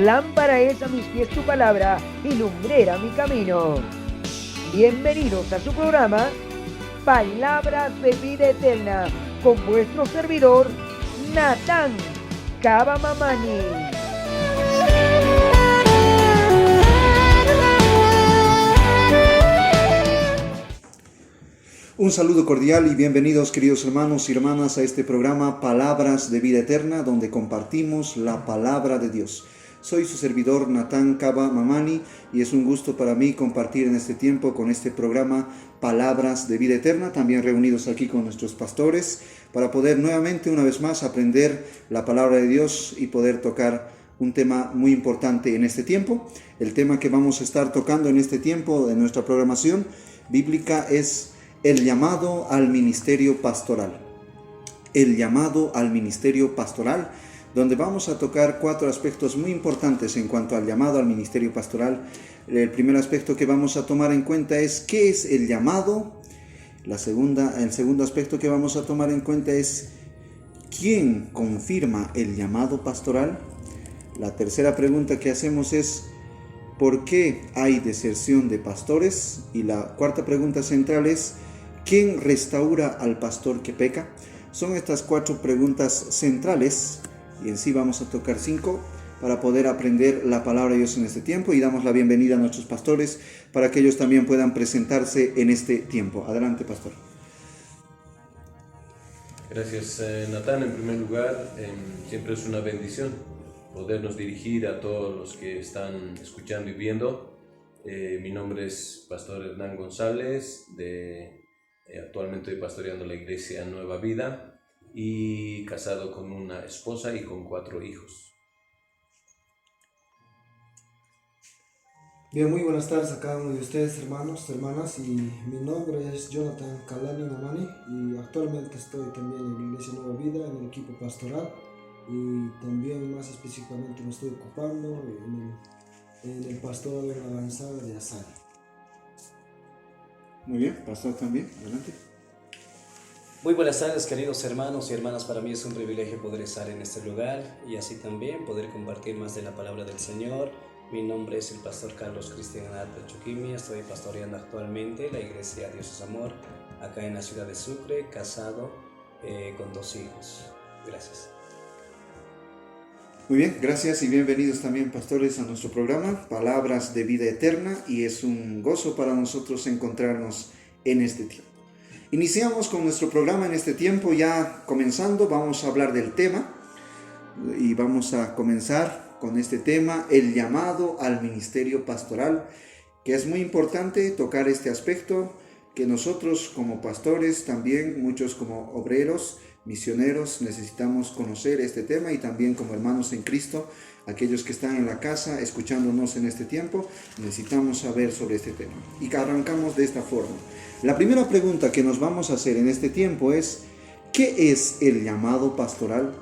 Lámpara es a mis pies tu palabra y lumbrera mi camino. Bienvenidos a su programa, Palabras de Vida Eterna, con vuestro servidor, Natán Caba Mamani. Un saludo cordial y bienvenidos, queridos hermanos y hermanas, a este programa Palabras de Vida Eterna, donde compartimos la palabra de Dios. Soy su servidor Natán Caba Mamani y es un gusto para mí compartir en este tiempo con este programa Palabras de Vida Eterna, también reunidos aquí con nuestros pastores para poder nuevamente, una vez más, aprender la palabra de Dios y poder tocar un tema muy importante en este tiempo. El tema que vamos a estar tocando en este tiempo de nuestra programación bíblica es el llamado al ministerio pastoral. El llamado al ministerio pastoral, donde vamos a tocar 4 aspectos muy importantes en cuanto al llamado al ministerio pastoral. El primer aspecto que vamos a tomar en cuenta es ¿qué es el llamado? El segundo aspecto que vamos a tomar en cuenta es ¿quién confirma el llamado pastoral? La tercera pregunta que hacemos es ¿por qué hay deserción de pastores? Y la cuarta pregunta central es ¿quién restaura al pastor que peca? Son estas 4 preguntas centrales y en sí vamos a tocar 5 para poder aprender la palabra de Dios en este tiempo, y damos la bienvenida a nuestros pastores para que ellos también puedan presentarse en este tiempo. Adelante, pastor. Gracias, Natán. En primer lugar, siempre es una bendición podernos dirigir a todos los que están escuchando y viendo. Mi nombre es Pastor Hernán González, actualmente estoy pastoreando la iglesia Nueva Vida y casado con una esposa y con 4 hijos. Bien, muy buenas tardes a cada uno de ustedes, hermanos, hermanas, y mi nombre es Jonathan Kalani Mamani y actualmente estoy también en la iglesia Nueva Vida, en el equipo pastoral, y también más específicamente me estoy ocupando en el pastorado en la avanzada de Asari. Muy bien, pastor también, adelante. Muy buenas tardes, queridos hermanos y hermanas. Para mí es un privilegio poder estar en este lugar y así también poder compartir más de la palabra del Señor. Mi nombre es el pastor Carlos Cristian Ata Chuquimi. Estoy pastoreando actualmente la iglesia Dios es Amor acá en la ciudad de Sucre, casado con 2 hijos. Gracias. Muy bien, gracias y bienvenidos también, pastores, a nuestro programa Palabras de Vida Eterna, y es un gozo para nosotros encontrarnos en este tiempo. Iniciamos con nuestro programa en este tiempo, ya comenzando, vamos a hablar del tema y vamos a comenzar con este tema, el llamado al ministerio pastoral, que es muy importante tocar este aspecto, que nosotros como pastores, también muchos como obreros, misioneros, necesitamos conocer este tema, y también como hermanos en Cristo, aquellos que están en la casa escuchándonos en este tiempo, necesitamos saber sobre este tema. Y arrancamos de esta forma. La primera pregunta que nos vamos a hacer en este tiempo es ¿qué es el llamado pastoral?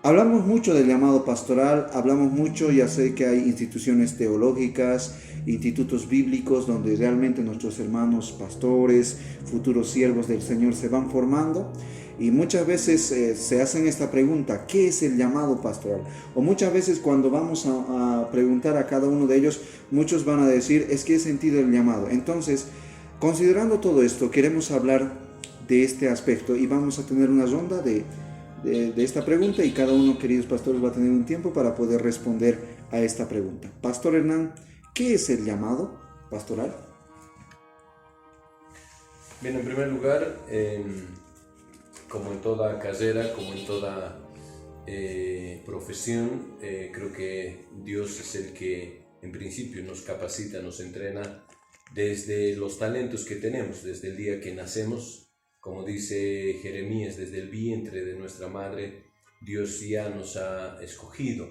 Hablamos mucho del llamado pastoral, hablamos mucho, ya sé que hay instituciones teológicas, institutos bíblicos donde realmente nuestros hermanos pastores, futuros siervos del Señor se van formando, y muchas veces se hacen esta pregunta, ¿qué es el llamado pastoral? O muchas veces cuando vamos a preguntar a cada uno de ellos, muchos van a decir, es que he sentido el llamado. Entonces, considerando todo esto, queremos hablar de este aspecto y vamos a tener una ronda de esta pregunta, y cada uno, queridos pastores, va a tener un tiempo para poder responder a esta pregunta. Pastor Hernán, ¿qué es el llamado pastoral? Bien, en primer lugar, como en toda carrera, como en toda profesión, creo que Dios es el que en principio nos capacita, nos entrena desde los talentos que tenemos, desde el día que nacemos. Como dice Jeremías, desde el vientre de nuestra madre, Dios ya nos ha escogido.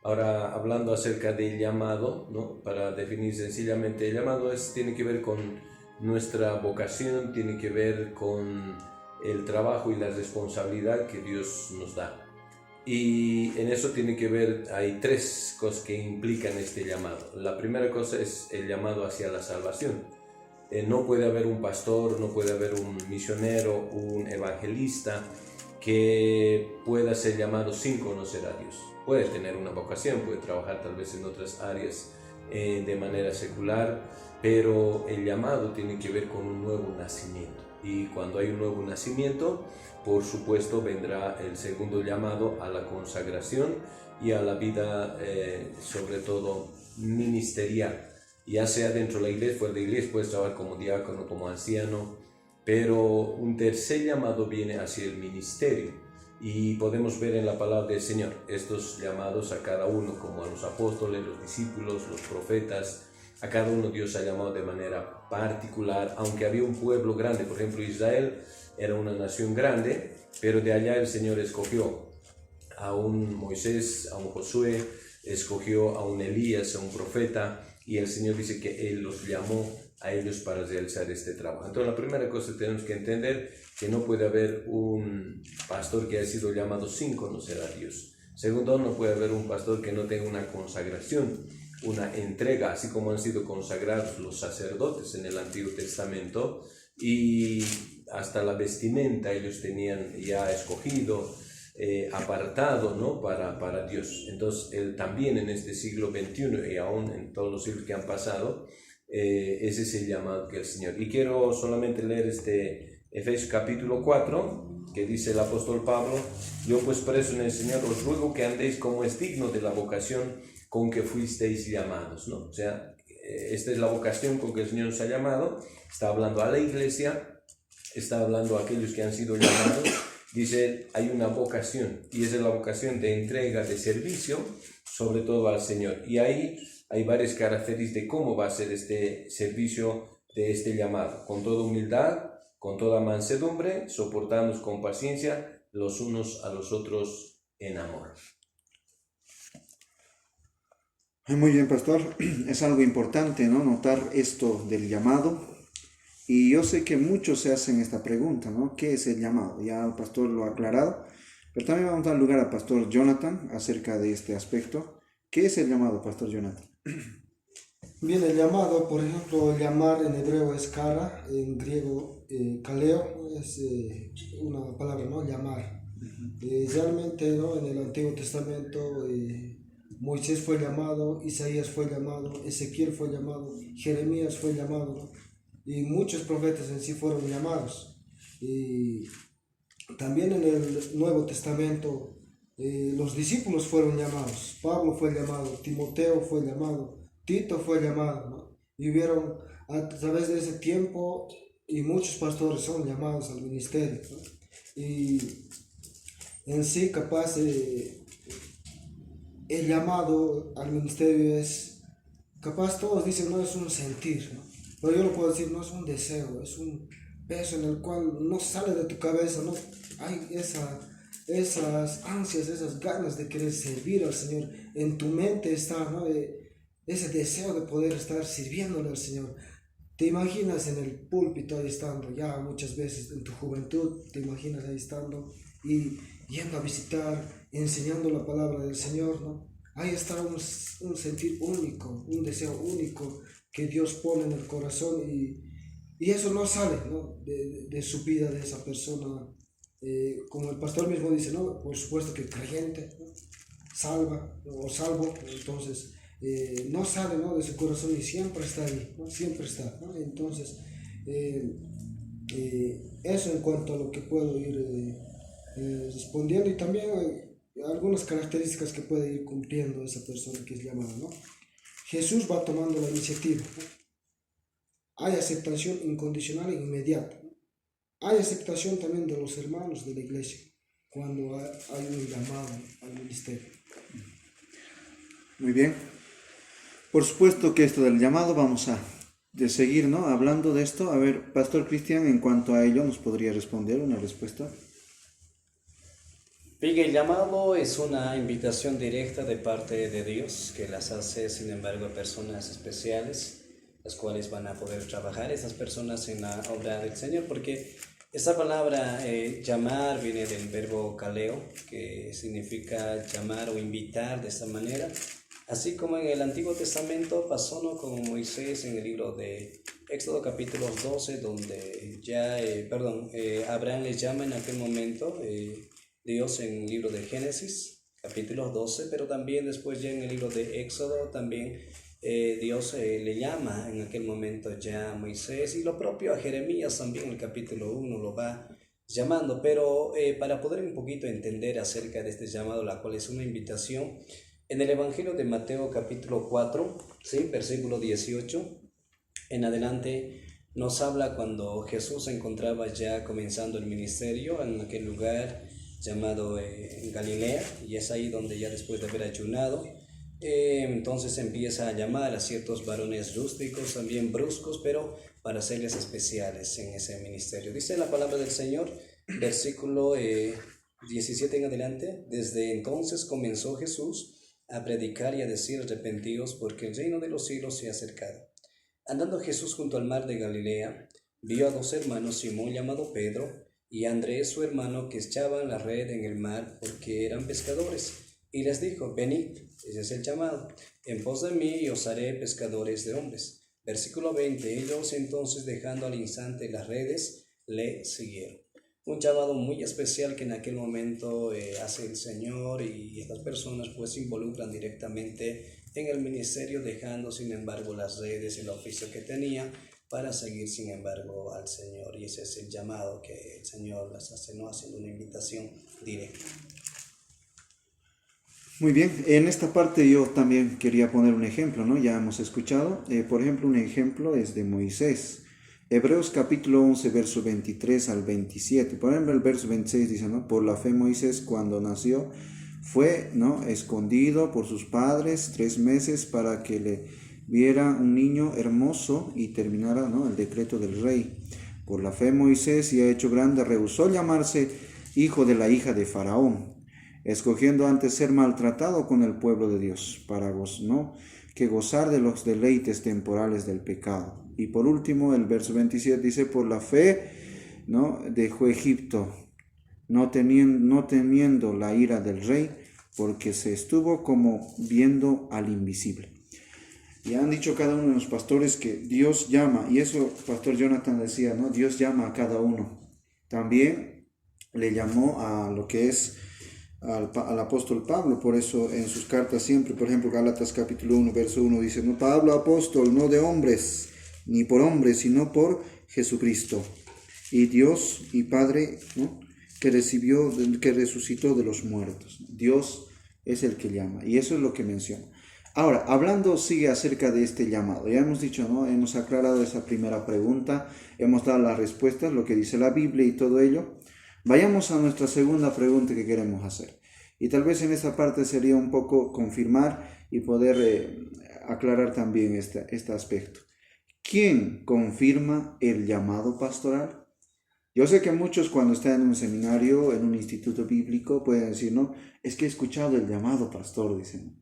Ahora, hablando acerca del llamado, ¿no? Para definir sencillamente, el llamado tiene que ver con nuestra vocación, tiene que ver con el trabajo y la responsabilidad que Dios nos da. Y en eso tiene que ver, hay 3 cosas que implican este llamado. La primera cosa es el llamado hacia la salvación. No puede haber un pastor, no puede haber un misionero, un evangelista que pueda ser llamado sin conocer a Dios. Puede tener una vocación, puede trabajar tal vez en otras áreas de manera secular, pero el llamado tiene que ver con un nuevo nacimiento. Y cuando hay un nuevo nacimiento, por supuesto vendrá el segundo llamado a la consagración y a la vida, sobre todo ministerial. Ya sea dentro de la iglesia, fuera de la iglesia, puedes trabajar como diácono, como anciano, pero un tercer llamado viene hacia el ministerio. Y podemos ver en la palabra del Señor estos llamados a cada uno, como a los apóstoles, los discípulos, los profetas. A cada uno Dios ha llamado de manera particular, aunque había un pueblo grande. Por ejemplo, Israel era una nación grande, pero de allá el Señor escogió a un Moisés, a un Josué, escogió a un Elías, a un profeta, y el Señor dice que Él los llamó a ellos para realizar este trabajo. Entonces, la primera cosa que tenemos que entender que no puede haber un pastor que haya sido llamado sin conocer a Dios. Segundo, no puede haber un pastor que no tenga una consagración, una entrega, así como han sido consagrados los sacerdotes en el Antiguo Testamento, y hasta la vestimenta ellos tenían ya escogido, apartado, ¿no? para Dios. Entonces, él también en este siglo XXI y aún en todos los siglos que han pasado, ese es el llamado que el Señor. Y quiero solamente leer Efesios capítulo 4, que dice el apóstol Pablo: yo pues preso en el Señor os ruego que andéis como es digno de la vocación con que fuisteis llamados, ¿no? O sea, esta es la vocación con que el Señor nos ha llamado. Está hablando a la iglesia, está hablando a aquellos que han sido llamados. Dice, hay una vocación, y esa es la vocación de entrega, de servicio, sobre todo al Señor. Y ahí hay varias características de cómo va a ser este servicio de este llamado: con toda humildad, con toda mansedumbre, soportándonos con paciencia los unos a los otros en amor. Muy bien, pastor. Es algo importante, ¿no? Notar esto del llamado. Y yo sé que muchos se hacen esta pregunta, ¿no? ¿Qué es el llamado? Ya el pastor lo ha aclarado, pero también vamos a dar lugar al pastor Jonathan acerca de este aspecto. ¿Qué es el llamado, pastor Jonathan? Bien, el llamado, por ejemplo, llamar en hebreo es kara, en griego kaleo, es una palabra, ¿no? Llamar. Realmente, ¿no? En el Antiguo Testamento Moisés fue llamado, Isaías fue llamado, Ezequiel fue llamado, Jeremías fue llamado, ¿no? Y muchos profetas en sí fueron llamados. Y también en el Nuevo Testamento los discípulos fueron llamados. Pablo fue llamado, Timoteo fue llamado, Tito fue llamado, ¿no? Y hubieron a través de ese tiempo, y muchos pastores son llamados al ministerio, ¿no? Y en sí capaz el llamado al ministerio es, capaz todos dicen, no es un sentir, ¿no? Pero yo lo puedo decir, no es un deseo, es un peso en el cual no sale de tu cabeza, ¿no? Hay esas ansias, esas ganas de querer servir al Señor. En tu mente está, ¿no? Ese deseo de poder estar sirviéndole al Señor. Te imaginas en el púlpito ahí estando, ya muchas veces en tu juventud, te imaginas ahí estando y yendo a visitar, enseñando la palabra del Señor, ¿no? Ahí está un sentir único, un deseo único que Dios pone en el corazón, y eso no sale, ¿no? de su vida, de esa persona. Como el pastor mismo dice, ¿no? Por supuesto que creyente, ¿no? Salva o salvo, entonces no sale, ¿no? de su corazón, y siempre está ahí, ¿no? Siempre está, ¿no? Entonces eso en cuanto a lo que puedo ir respondiendo, y también algunas características que puede ir cumpliendo esa persona que es llamada, ¿no? Jesús va tomando la iniciativa, ¿no? Hay aceptación incondicional e inmediata, ¿no? Hay aceptación también de los hermanos de la iglesia cuando hay un llamado al ministerio. Muy bien. Por supuesto que esto del llamado vamos a seguir, ¿no? Hablando de esto. A ver, pastor Cristian, en cuanto a ello, ¿nos podría responder una respuesta? Bien, el llamado es una invitación directa de parte de Dios que las hace, sin embargo, a personas especiales, las cuales van a poder trabajar esas personas en la obra del Señor, porque esta palabra llamar viene del verbo kaleo, que significa llamar o invitar de esta manera, así como en el Antiguo Testamento pasó, ¿no? Con Moisés en el libro de Éxodo capítulo 12, donde ya, Abraham les llama en aquel momento, Dios en el libro de Génesis, capítulo 12, pero también después ya en el libro de Éxodo también Dios le llama en aquel momento ya a Moisés, y lo propio a Jeremías también en el capítulo 1 lo va llamando, pero para poder un poquito entender acerca de este llamado, la cual es una invitación, en el Evangelio de Mateo capítulo 4, ¿sí? Versículo 18 en adelante, nos habla cuando Jesús se encontraba ya comenzando el ministerio en aquel lugar llamado Galilea, y es ahí donde ya después de haber ayunado, entonces empieza a llamar a ciertos varones rústicos, también bruscos, pero para hacerles especiales en ese ministerio. Dice la palabra del Señor, versículo 17 en adelante: desde entonces comenzó Jesús a predicar y a decir: arrepentíos, porque el reino de los cielos se ha acercado. Andando Jesús junto al mar de Galilea, vio a dos hermanos, Simón llamado Pedro y Andrés su hermano, que echaban la red en el mar porque eran pescadores. Y les dijo: venid, ese es el llamado, en pos de mí y os haré pescadores de hombres. Versículo 20, ellos entonces, dejando al instante las redes, le siguieron. Un llamado muy especial que en aquel momento hace el Señor, y estas personas pues se involucran directamente en el ministerio, dejando sin embargo las redes, el oficio que tenía, para seguir sin embargo al Señor. Y ese es el llamado que el Señor les hace, no haciendo una invitación directa. Muy bien, en esta parte yo también quería poner un ejemplo, ¿no? Ya hemos escuchado, por ejemplo, un ejemplo es de Moisés. Hebreos capítulo 11, verso 23 al 27. Por ejemplo, el verso 26 dice, ¿no? Por la fe Moisés, cuando nació, fue, ¿no?, escondido por sus padres 3 meses para que le viera un niño hermoso y terminara, ¿no?, el decreto del rey. Por la fe Moisés, ya hecho grande, rehusó llamarse hijo de la hija de Faraón, escogiendo antes ser maltratado con el pueblo de Dios, ¿no?, que gozar de los deleites temporales del pecado. Y por último, el verso 27 dice: por la fe, ¿no?, dejó Egipto, no temiendo la ira del rey, porque se estuvo como viendo al invisible. Ya han dicho cada uno de los pastores que Dios llama, y eso Pastor Jonathan decía, ¿no? Dios llama a cada uno. También le llamó a lo que es al apóstol Pablo, por eso en sus cartas siempre, por ejemplo, Gálatas capítulo 1, verso 1 dice, no, Pablo apóstol, no de hombres, ni por hombres, sino por Jesucristo, y Dios y Padre, ¿no?, que resucitó de los muertos. Dios es el que llama, y eso es lo que menciona. Ahora, hablando sigue acerca de este llamado. Ya hemos dicho, ¿no?, hemos aclarado esa primera pregunta, hemos dado las respuestas, lo que dice la Biblia y todo ello. Vayamos a nuestra segunda pregunta que queremos hacer. Y tal vez en esta parte sería un poco confirmar y poder aclarar también este aspecto. ¿Quién confirma el llamado pastoral? Yo sé que muchos cuando están en un seminario, en un instituto bíblico, pueden decir, no, es que he escuchado el llamado pastor, dicen.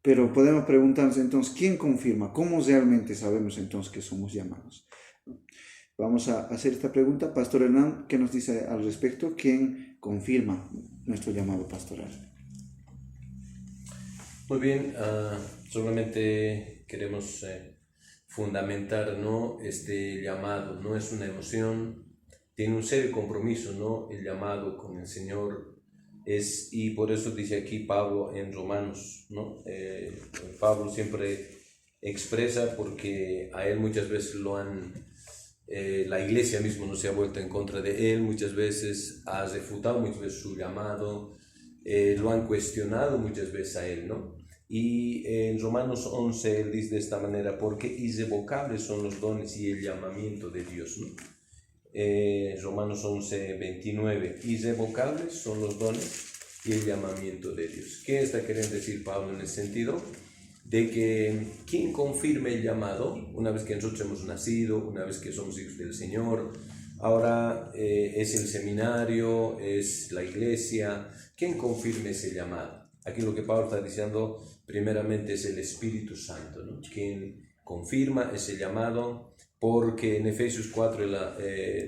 Pero podemos preguntarnos entonces, ¿quién confirma? ¿Cómo realmente sabemos entonces que somos llamados? Vamos a hacer esta pregunta. Pastor Hernán, ¿qué nos dice al respecto? ¿Quién confirma nuestro llamado pastoral? Muy bien, solamente queremos fundamentar, ¿no?, este llamado. No es una emoción, tiene un serio compromiso, ¿no?, el llamado con el Señor. Y por eso dice aquí Pablo en Romanos, ¿no? Pablo siempre expresa, porque a él muchas veces la iglesia mismo no se ha vuelto en contra de él, muchas veces ha refutado muchas veces su llamado, lo han cuestionado muchas veces a él, ¿no? Y en Romanos 11 él dice de esta manera: porque irrevocables son los dones y el llamamiento de Dios, ¿no? Romanos 11, 29, irrevocables son los dones y el llamamiento de Dios. ¿Qué está queriendo decir Pablo en ese sentido? De que quien confirme el llamado, una vez que nosotros hemos nacido, una vez que somos hijos del Señor, ahora es el seminario, es la iglesia, quien confirme ese llamado. Aquí lo que Pablo está diciendo primeramente es el Espíritu Santo, ¿no?, quien confirma ese llamado, porque en Efesios 4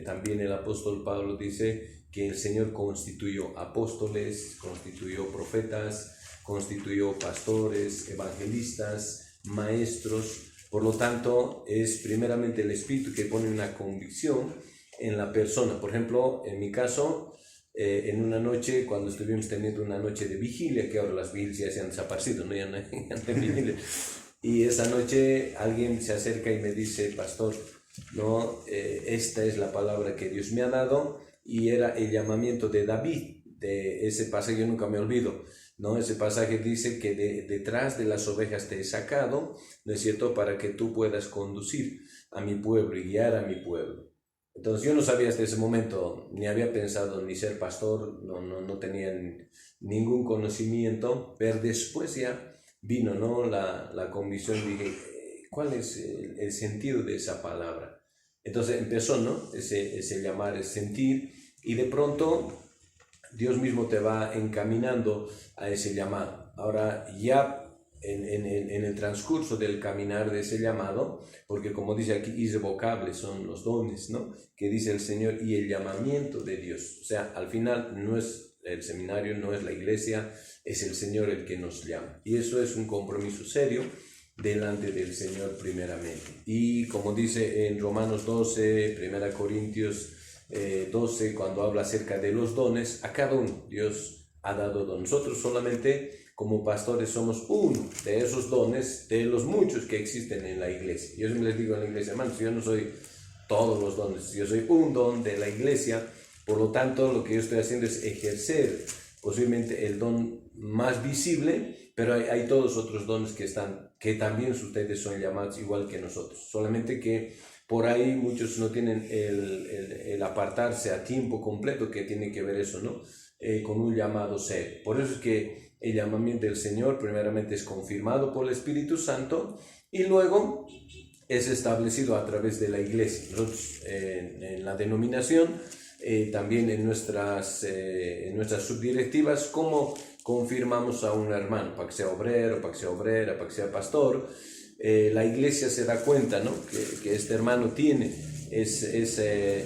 también el apóstol Pablo dice que el Señor constituyó apóstoles, constituyó profetas, constituyó pastores, evangelistas, maestros. Por lo tanto, es primeramente el Espíritu que pone una convicción en la persona. Por ejemplo, en mi caso, en una noche, cuando estuvimos teniendo una noche de vigilia, que ahora las vigilias ya se han desaparecido, ¿no? Ya no hay vigilia. Y esa noche alguien se acerca y me dice, pastor, ¿no? Esta es la palabra que Dios me ha dado, y era el llamamiento de David, de ese pasaje, yo nunca me olvido, ¿no? Ese pasaje dice que detrás de las ovejas te he sacado, ¿no es cierto?, para que tú puedas conducir a mi pueblo y guiar a mi pueblo. Entonces yo no sabía hasta ese momento, ni había pensado ni ser pastor, no tenía ningún conocimiento, pero después ya vino, ¿no?, la convicción, dije, ¿cuál es el sentido de esa palabra? Entonces empezó, ¿no?, ese llamar, ese sentir, y de pronto Dios mismo te va encaminando a ese llamado. Ahora ya en el transcurso del caminar de ese llamado, porque como dice aquí, irrevocables son los dones, ¿no?, que dice el Señor, y el llamamiento de Dios. O sea, al final no es el seminario, no es la iglesia, es el Señor el que nos llama. Y eso es un compromiso serio delante del Señor primeramente. Y como dice en Romanos 12, 1 Corintios 12, cuando habla acerca de los dones, a cada uno Dios ha dado dones. Nosotros solamente como pastores somos uno de esos dones, de los muchos que existen en la iglesia. Yo siempre les digo en la iglesia, hermanos, yo no soy todos los dones, yo soy un don de la iglesia. Por lo tanto, lo que yo estoy haciendo es ejercer posiblemente el don más visible, pero hay todos otros dones que también ustedes son llamados igual que nosotros, solamente que por ahí muchos no tienen el apartarse a tiempo completo, que tiene que ver eso, ¿no?, con un llamado serio. Por eso es que el llamamiento del Señor primeramente es confirmado por el Espíritu Santo y luego es establecido a través de la iglesia. Nosotros en la denominación, también en nuestras subdirectivas, ¿cómo confirmamos a un hermano para que sea obrero, para que sea obrera, para que sea pastor? La iglesia se da cuenta, ¿no?, que este hermano tiene ese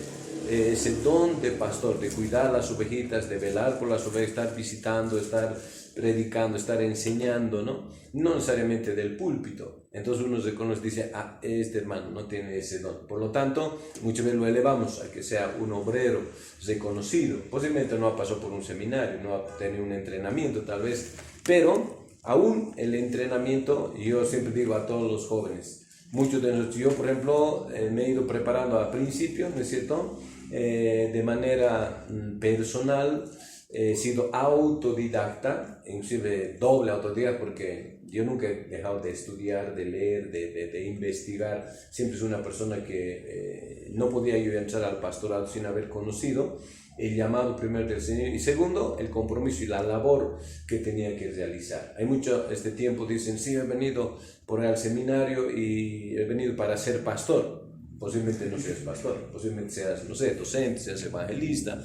don de pastor, de cuidar las ovejitas, de velar por las ovejas, estar visitando, estar predicando, estar enseñando, ¿no? No necesariamente del púlpito. Entonces uno se conoce y dice, este hermano no tiene ese don. Por lo tanto, muchas veces lo elevamos a que sea un obrero reconocido. Posiblemente no ha pasado por un seminario, no ha tenido un entrenamiento tal vez, pero aún el entrenamiento, yo siempre digo a todos los jóvenes, muchos de nosotros, yo por ejemplo me he ido preparando al principio, ¿no es cierto?, de manera personal, he sido autodidacta, inclusive doble autodidacta, porque yo nunca he dejado de estudiar, de leer, de investigar. Siempre soy una persona que no podía yo entrar al pastorado sin haber conocido el llamado primero del Señor, y segundo, el compromiso y la labor que tenía que realizar. Hay mucho este tiempo dicen, sí, he venido por el seminario y he venido para ser pastor. Posiblemente no seas pastor, posiblemente seas, no sé, docente, seas evangelista.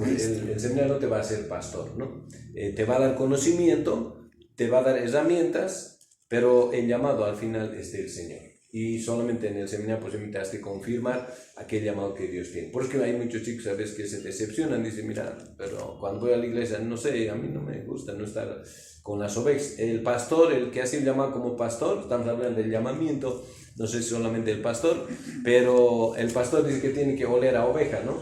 El seminario no te va a hacer pastor, ¿no? Te va a dar conocimiento, te va a dar herramientas, pero el llamado al final es del Señor. Y solamente en el seminario posiblemente has de confirmar aquel llamado que Dios tiene. Por eso que hay muchos chicos a veces que se decepcionan, dicen, mira, pero cuando voy a la iglesia, no sé, a mí no me gusta no estar con las ovejas. El pastor, el que ha sido llamado como pastor, estamos hablando del llamamiento, no sé si solamente el pastor, pero el pastor dice que tiene que oler a oveja, ¿no?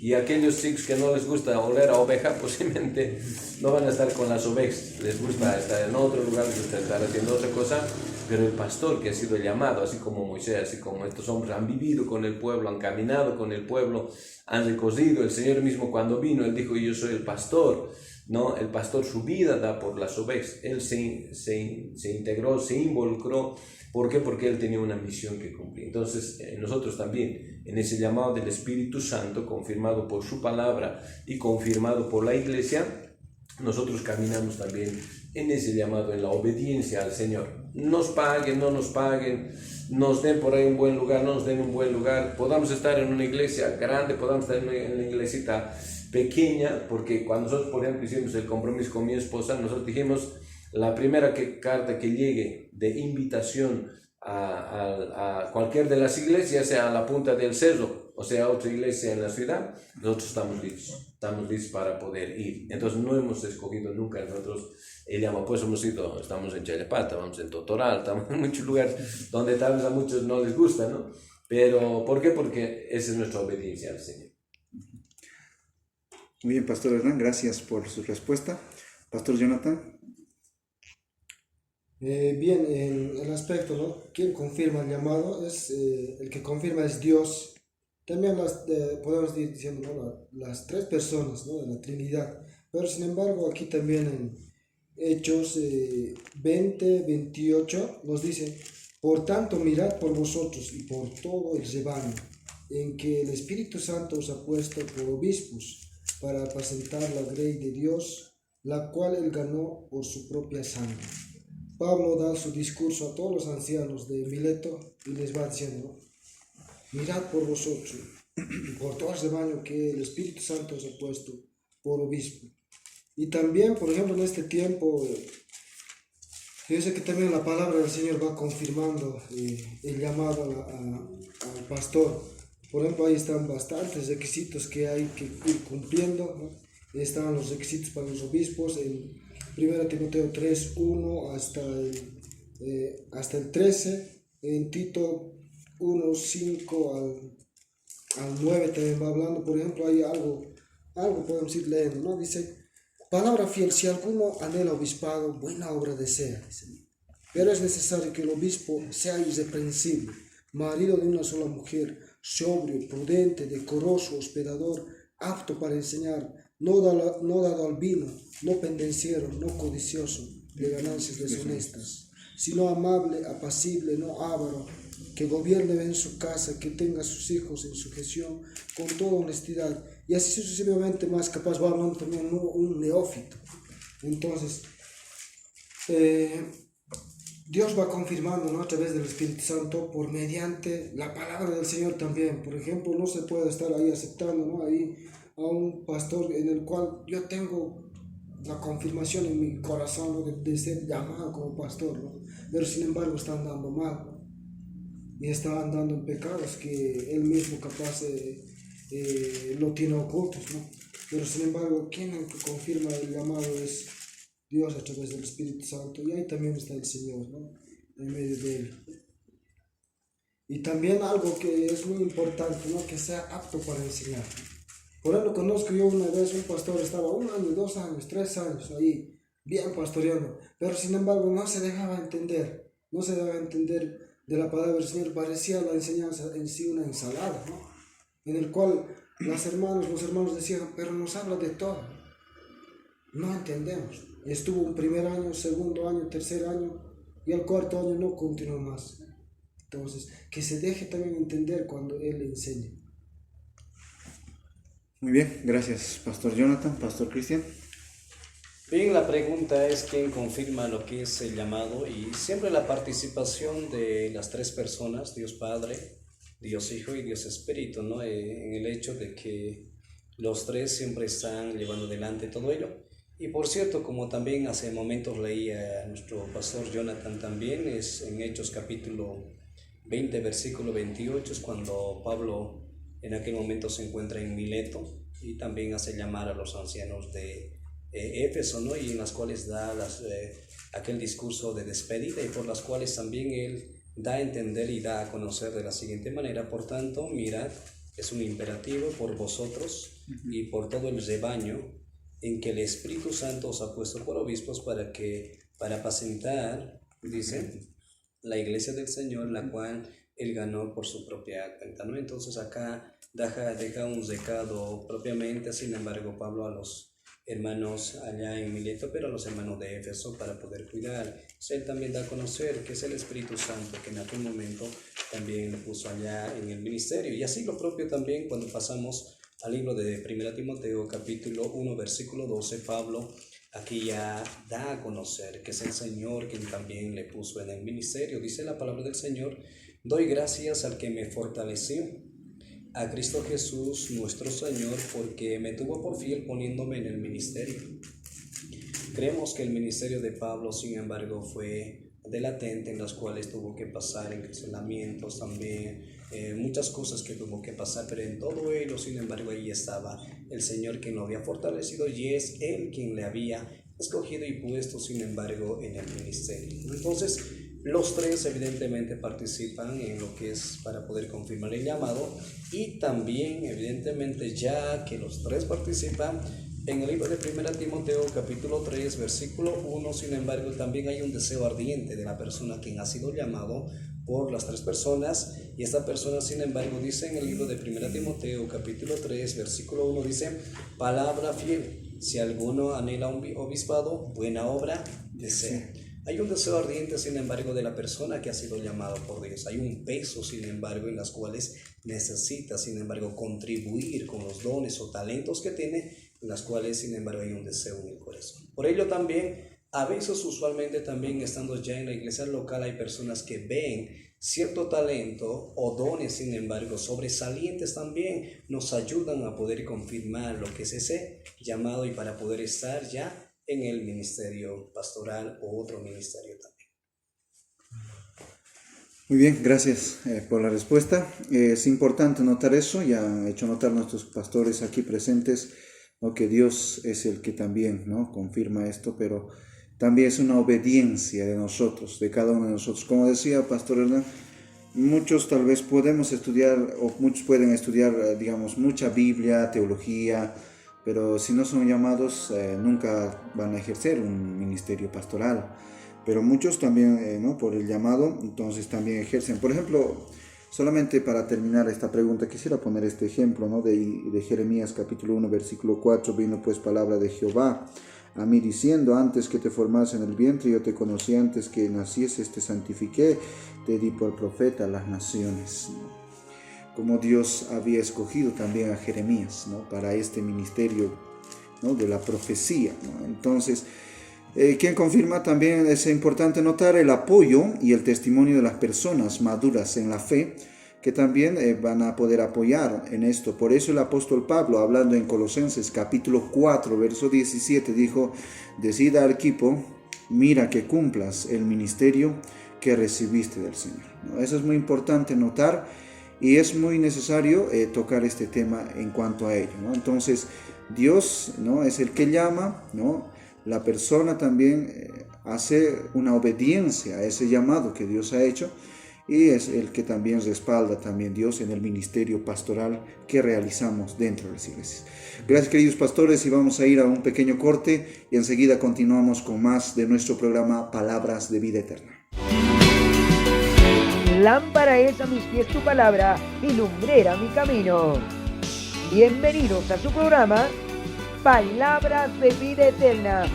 Y aquellos chicos que no les gusta oler a oveja, posiblemente no van a estar con las ovejas, les gusta estar en otro lugar, les gusta estar haciendo otra cosa, pero el pastor que ha sido llamado, así como Moisés, así como estos hombres han vivido con el pueblo, han caminado con el pueblo, han recorrido, el Señor mismo cuando vino, Él dijo, yo soy el pastor, ¿no? El pastor su vida da por las ovejas, Él se integró, se involucró. ¿Por qué? Porque Él tenía una misión que cumplir. Entonces, nosotros también, en ese llamado del Espíritu Santo, confirmado por su palabra y confirmado por la iglesia, nosotros caminamos también en ese llamado, en la obediencia al Señor. Nos paguen, no nos paguen, nos den por ahí un buen lugar, no nos den un buen lugar, podamos estar en una iglesia grande, podamos estar en una iglesita pequeña, porque cuando nosotros, por ejemplo, hicimos el compromiso con mi esposa, nosotros dijimos, la primera carta que llegue de invitación a cualquier de las iglesias, sea a la punta del cerro o sea a otra iglesia en la ciudad, nosotros estamos listos para poder ir. Entonces no hemos escogido nunca nosotros el llamado, pues estamos en Chayapata, vamos en Totoral, estamos en muchos lugares donde tal vez a muchos no les gusta, ¿no? Pero ¿por qué? Porque esa es nuestra obediencia al Señor. Muy bien, Pastor Hernán, gracias por su respuesta. Pastor Jonathan. Bien, en el aspecto, ¿no? ¿Quién confirma el llamado? El que confirma es Dios. También podemos ir diciendo, ¿no? Las tres personas, ¿no? De la Trinidad. Pero sin embargo, aquí también en Hechos 20-28 nos dice: por tanto, mirad por vosotros y por todo el rebaño, en que el Espíritu Santo os ha puesto por obispos, para apacentar la grey de Dios, la cual él ganó por su propia sangre. Pablo da su discurso a todos los ancianos de Mileto y les va diciendo: mirad por vosotros y por todo el rebaño que el Espíritu Santo os ha puesto por obispo. Y también, por ejemplo, en este tiempo, yo sé que también la palabra del Señor va confirmando el llamado al pastor. Por ejemplo, ahí están bastantes requisitos que hay que ir cumpliendo, ¿no? Están los requisitos para los obispos en 1 Timoteo 3:1 hasta el 13, en Tito 1:5 al 9 también va hablando. Por ejemplo, hay algo podemos ir leyendo, ¿no? Dice: palabra fiel, si alguno anhela obispado, buena obra desea, dice. Pero es necesario que el obispo sea irreprensible, marido de una sola mujer, sobrio, prudente, decoroso, hospedador, apto para enseñar, no dado al vino, no pendenciero, no codicioso de ganancias deshonestas, sino amable, apacible, no avaro, que gobierne bien su casa, que tenga a sus hijos en sujeción con toda honestidad, y así sucesivamente más. Capaz va hablando también un neófito. Entonces, Dios va confirmando, ¿no? A través del Espíritu Santo, por mediante la palabra del Señor también. Por ejemplo, no se puede estar ahí aceptando, ¿no? Ahí a un pastor en el cual yo tengo la confirmación en mi corazón, ¿no? de ser llamado como pastor, ¿no? Pero sin embargo está andando mal, ¿no? Y está andando en pecados que él mismo capaz lo tiene ocultos, ¿no? Pero sin embargo, quien confirma el llamado es Dios a través del Espíritu Santo, y ahí también está el Señor, ¿no? En medio de él. Y también algo que es muy importante, ¿no? Que sea apto para enseñar. Por ejemplo, conozco yo una vez un pastor, estaba 1 año, 2 años, 3 años ahí, bien pastoreando, pero sin embargo no se dejaba entender de la palabra del Señor. Parecía la enseñanza en sí una ensalada, ¿no? En el cual los hermanos decían: pero nos habla de todo, no entendemos. Y estuvo un primer año, segundo año, tercer año, y al cuarto año no continuó más. Entonces, que se deje también entender cuando él enseña. Muy bien, gracias, Pastor Jonathan. Pastor Cristian. Bien, la pregunta es quién confirma lo que es el llamado, y siempre la participación de las tres personas, Dios Padre, Dios Hijo y Dios Espíritu, ¿no? En el hecho de que los tres siempre están llevando adelante todo ello. Y por cierto, como también hace momentos leía nuestro pastor Jonathan también, es en Hechos capítulo 20, versículo 28, es cuando Pablo en aquel momento se encuentra en Mileto y también hace llamar a los ancianos de Éfeso, ¿no? Y en las cuales da aquel discurso de despedida, y por las cuales también él da a entender y da a conocer de la siguiente manera: por tanto, mirad, es un imperativo, por vosotros y por todo el rebaño en que el Espíritu Santo os ha puesto por obispos, para apacentar, dice, la iglesia del Señor, la cual él ganó por su propia cuenta, ¿no? Entonces acá deja un recado propiamente, sin embargo, Pablo a los hermanos allá en Mileto, pero a los hermanos de Éfeso, para poder cuidar. Él también da a conocer que es el Espíritu Santo que en aquel momento también le puso allá en el ministerio. Y así lo propio también cuando pasamos al libro de 1 Timoteo capítulo 1 versículo 12, Pablo aquí ya da a conocer que es el Señor quien también le puso en el ministerio. Dice la palabra del Señor: doy gracias al que me fortaleció, a Cristo Jesús nuestro Señor, porque me tuvo por fiel poniéndome en el ministerio. Creemos que el ministerio de Pablo, sin embargo, fue de latente, en las cuales tuvo que pasar encarcelamientos también, muchas cosas que tuvo que pasar, pero en todo ello, sin embargo, ahí estaba el Señor quien lo había fortalecido, y es Él quien le había escogido y puesto, sin embargo, en el ministerio. Entonces, los tres evidentemente participan en lo que es para poder confirmar el llamado, y también evidentemente, ya que los tres participan en el libro de 1 Timoteo capítulo 3 versículo 1, sin embargo también hay un deseo ardiente de la persona quien ha sido llamado por las tres personas, y esta persona, sin embargo, dice en el libro de 1 Timoteo capítulo 3 versículo 1, dice: palabra fiel, si alguno anhela un obispado, buena obra desea. Hay un deseo ardiente, sin embargo, de la persona que ha sido llamado por Dios. Hay un peso, sin embargo, en las cuales necesita, sin embargo, contribuir con los dones o talentos que tiene, en las cuales, sin embargo, hay un deseo en el corazón. Por ello también, a veces, usualmente también estando ya en la iglesia local, hay personas que ven cierto talento o dones, sin embargo, sobresalientes también, nos ayudan a poder confirmar lo que es ese llamado y para poder estar ya en el ministerio pastoral o otro ministerio también. Muy bien, gracias por la respuesta. Es importante notar eso, ya han hecho notar nuestros pastores aquí presentes, ¿no?, que Dios es el que también, ¿no?, confirma esto, pero también es una obediencia de nosotros, de cada uno de nosotros. Como decía Pastor Hernán, muchos tal vez podemos estudiar, o muchos pueden estudiar, digamos, mucha Biblia, teología, pero si no son llamados, nunca van a ejercer un ministerio pastoral. Pero muchos también, ¿no?, por el llamado, entonces también ejercen. Por ejemplo, solamente para terminar esta pregunta, quisiera poner este ejemplo, ¿no?, de Jeremías capítulo 1, versículo 4. Vino pues palabra de Jehová a mí diciendo: antes que te formase en el vientre, yo te conocí; antes que nacieses te santifiqué, te di por profeta a las naciones. Como Dios había escogido también a Jeremías, ¿no?, para este ministerio, ¿no?, de la profecía, ¿no? Entonces, quien confirma también es importante notar el apoyo y el testimonio de las personas maduras en la fe, que también van a poder apoyar en esto. Por eso el apóstol Pablo, hablando en Colosenses capítulo 4, verso 17, dijo: decida a Arquipo, mira que cumplas el ministerio que recibiste del Señor, ¿no? Eso es muy importante notar, y es muy necesario tocar este tema en cuanto a ello, ¿no? Entonces, Dios, ¿no?, es el que llama, ¿no? La persona también hace una obediencia a ese llamado que Dios ha hecho, y es el que también respalda también Dios en el ministerio pastoral que realizamos dentro de las iglesias. Gracias, queridos pastores, y vamos a ir a un pequeño corte y enseguida continuamos con más de nuestro programa Palabras de Vida Eterna. Lámpara es a mis pies tu palabra y lumbrera mi camino. Bienvenidos a su programa Palabras de Vida Eterna.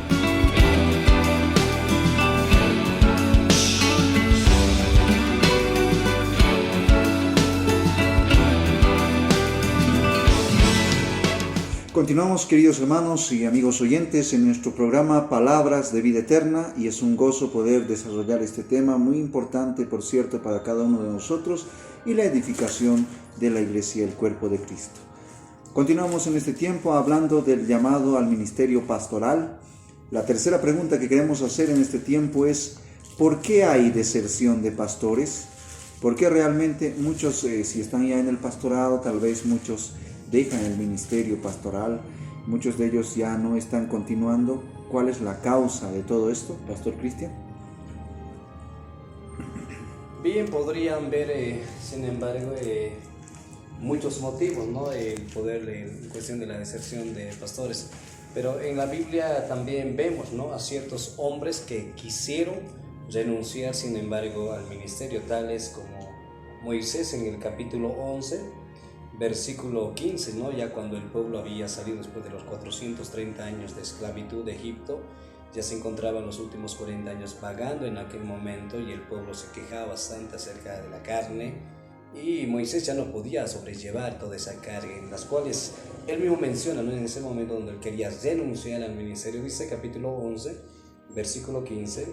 Continuamos, queridos hermanos y amigos oyentes, en nuestro programa Palabras de Vida Eterna, y es un gozo poder desarrollar este tema muy importante, por cierto, para cada uno de nosotros y la edificación de la iglesia, el cuerpo de Cristo. Continuamos en este tiempo hablando del llamado al ministerio pastoral. La tercera pregunta que queremos hacer en este tiempo es: ¿por qué hay deserción de pastores? ¿Por qué realmente muchos, si están ya en el pastorado, tal vez muchos dejan el ministerio pastoral, muchos de ellos ya no están continuando? ¿Cuál es la causa de todo esto, Pastor Cristian? Bien, podrían ver, sin embargo, muchos motivos, ¿no?, el poder en cuestión de la deserción de pastores. Pero en la Biblia también vemos, ¿no?, a ciertos hombres que quisieron renunciar, sin embargo, al ministerio, tales como Moisés en el capítulo 11, versículo 15, ¿no?, ya cuando el pueblo había salido después de los 430 años de esclavitud de Egipto, ya se encontraban los últimos 40 años vagando en aquel momento, y el pueblo se quejaba bastante acerca de la carne, y Moisés ya no podía sobrellevar toda esa carga, en las cuales él mismo menciona, ¿no?, en ese momento donde él quería renunciar al ministerio. Dice capítulo 11, versículo 15: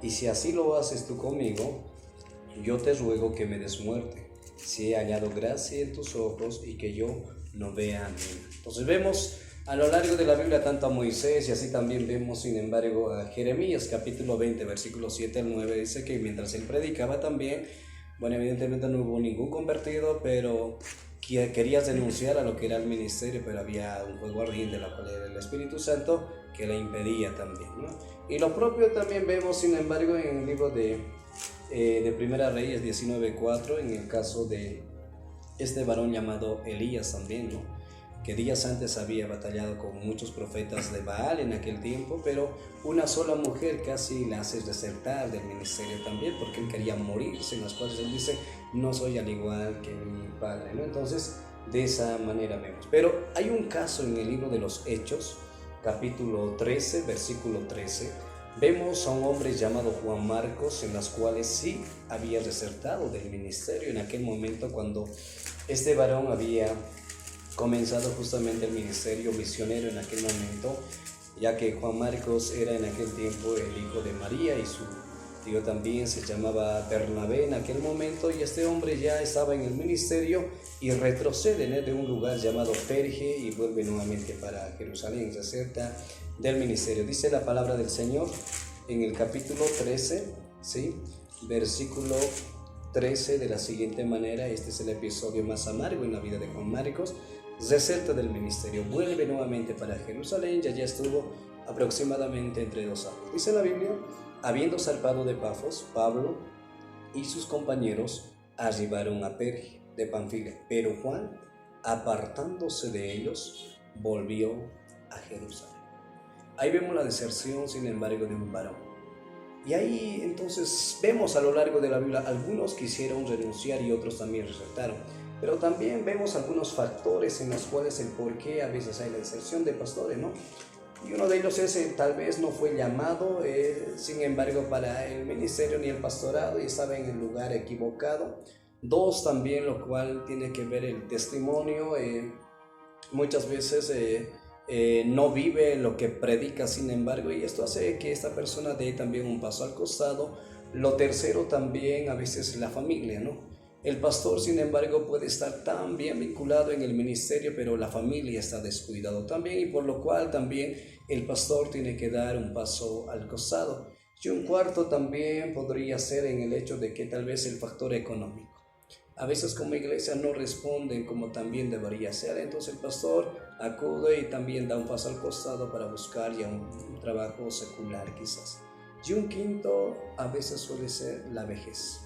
y si así lo haces tú conmigo, yo te ruego que me des muerte, si he hallado gracia en tus ojos y que yo no vea nada. Entonces vemos a lo largo de la Biblia tanto a Moisés, y así también vemos, sin embargo, a Jeremías capítulo 20, versículo 7 al 9, dice que mientras él predicaba también, bueno, evidentemente no hubo ningún convertido, pero quería renunciar a lo que era el ministerio, pero había un fuego ardiente, la cual era el Espíritu Santo, que la impedía también, ¿no? Y lo propio también vemos, sin embargo, en el libro de Primera Reyes 19:4, en el caso de este varón llamado Elías también, ¿no? Que días antes había batallado con muchos profetas de Baal en aquel tiempo, pero una sola mujer casi le hace desertar del ministerio también, porque él quería morirse, en las cuales él dice, no soy al igual que mi padre, ¿no? Entonces, de esa manera vemos. Pero hay un caso en el libro de los Hechos, capítulo 13, versículo 13, vemos a un hombre llamado Juan Marcos, en las cuales sí había desertado del ministerio en aquel momento cuando este varón había comenzado justamente el ministerio misionero en aquel momento, ya que Juan Marcos era en aquel tiempo el hijo de María y su tío también se llamaba Bernabé en aquel momento, y este hombre ya estaba en el ministerio y retrocede, ¿no?, de un lugar llamado Perge y vuelve nuevamente para Jerusalén, deserta del ministerio. Dice la palabra del Señor en el capítulo 13, ¿sí?, versículo 13 de la siguiente manera. Este es el episodio más amargo en la vida de Juan Marcos. Deserta del ministerio, vuelve nuevamente para Jerusalén, ya estuvo aproximadamente entre 2 años. Dice la Biblia, habiendo zarpado de Pafos, Pablo y sus compañeros arribaron a Perge de Panfilia, pero Juan, apartándose de ellos, volvió a Jerusalén. Ahí vemos la deserción, sin embargo, de un varón. Y ahí entonces vemos a lo largo de la Biblia, algunos quisieron renunciar y otros también desertaron. Pero también vemos algunos factores en los cuales el por qué a veces hay la deserción de pastores, ¿no? Y uno de ellos es, tal vez no fue llamado, sin embargo, para el ministerio ni el pastorado y estaba en el lugar equivocado. 2, también, lo cual tiene que ver el testimonio. Muchas veces no vive lo que predica, sin embargo, y esto hace que esta persona dé también un paso al costado. Lo tercero también, a veces la familia, ¿no? El pastor, sin embargo, puede estar tan bien vinculado en el ministerio, pero la familia está descuidado también, y por lo cual también el pastor tiene que dar un paso al costado. Y un cuarto también podría ser en el hecho de que tal vez el factor económico. A veces como iglesia no responden como también debería ser, entonces el pastor acude y también da un paso al costado para buscar ya un trabajo secular quizás. Y un quinto a veces suele ser la vejez.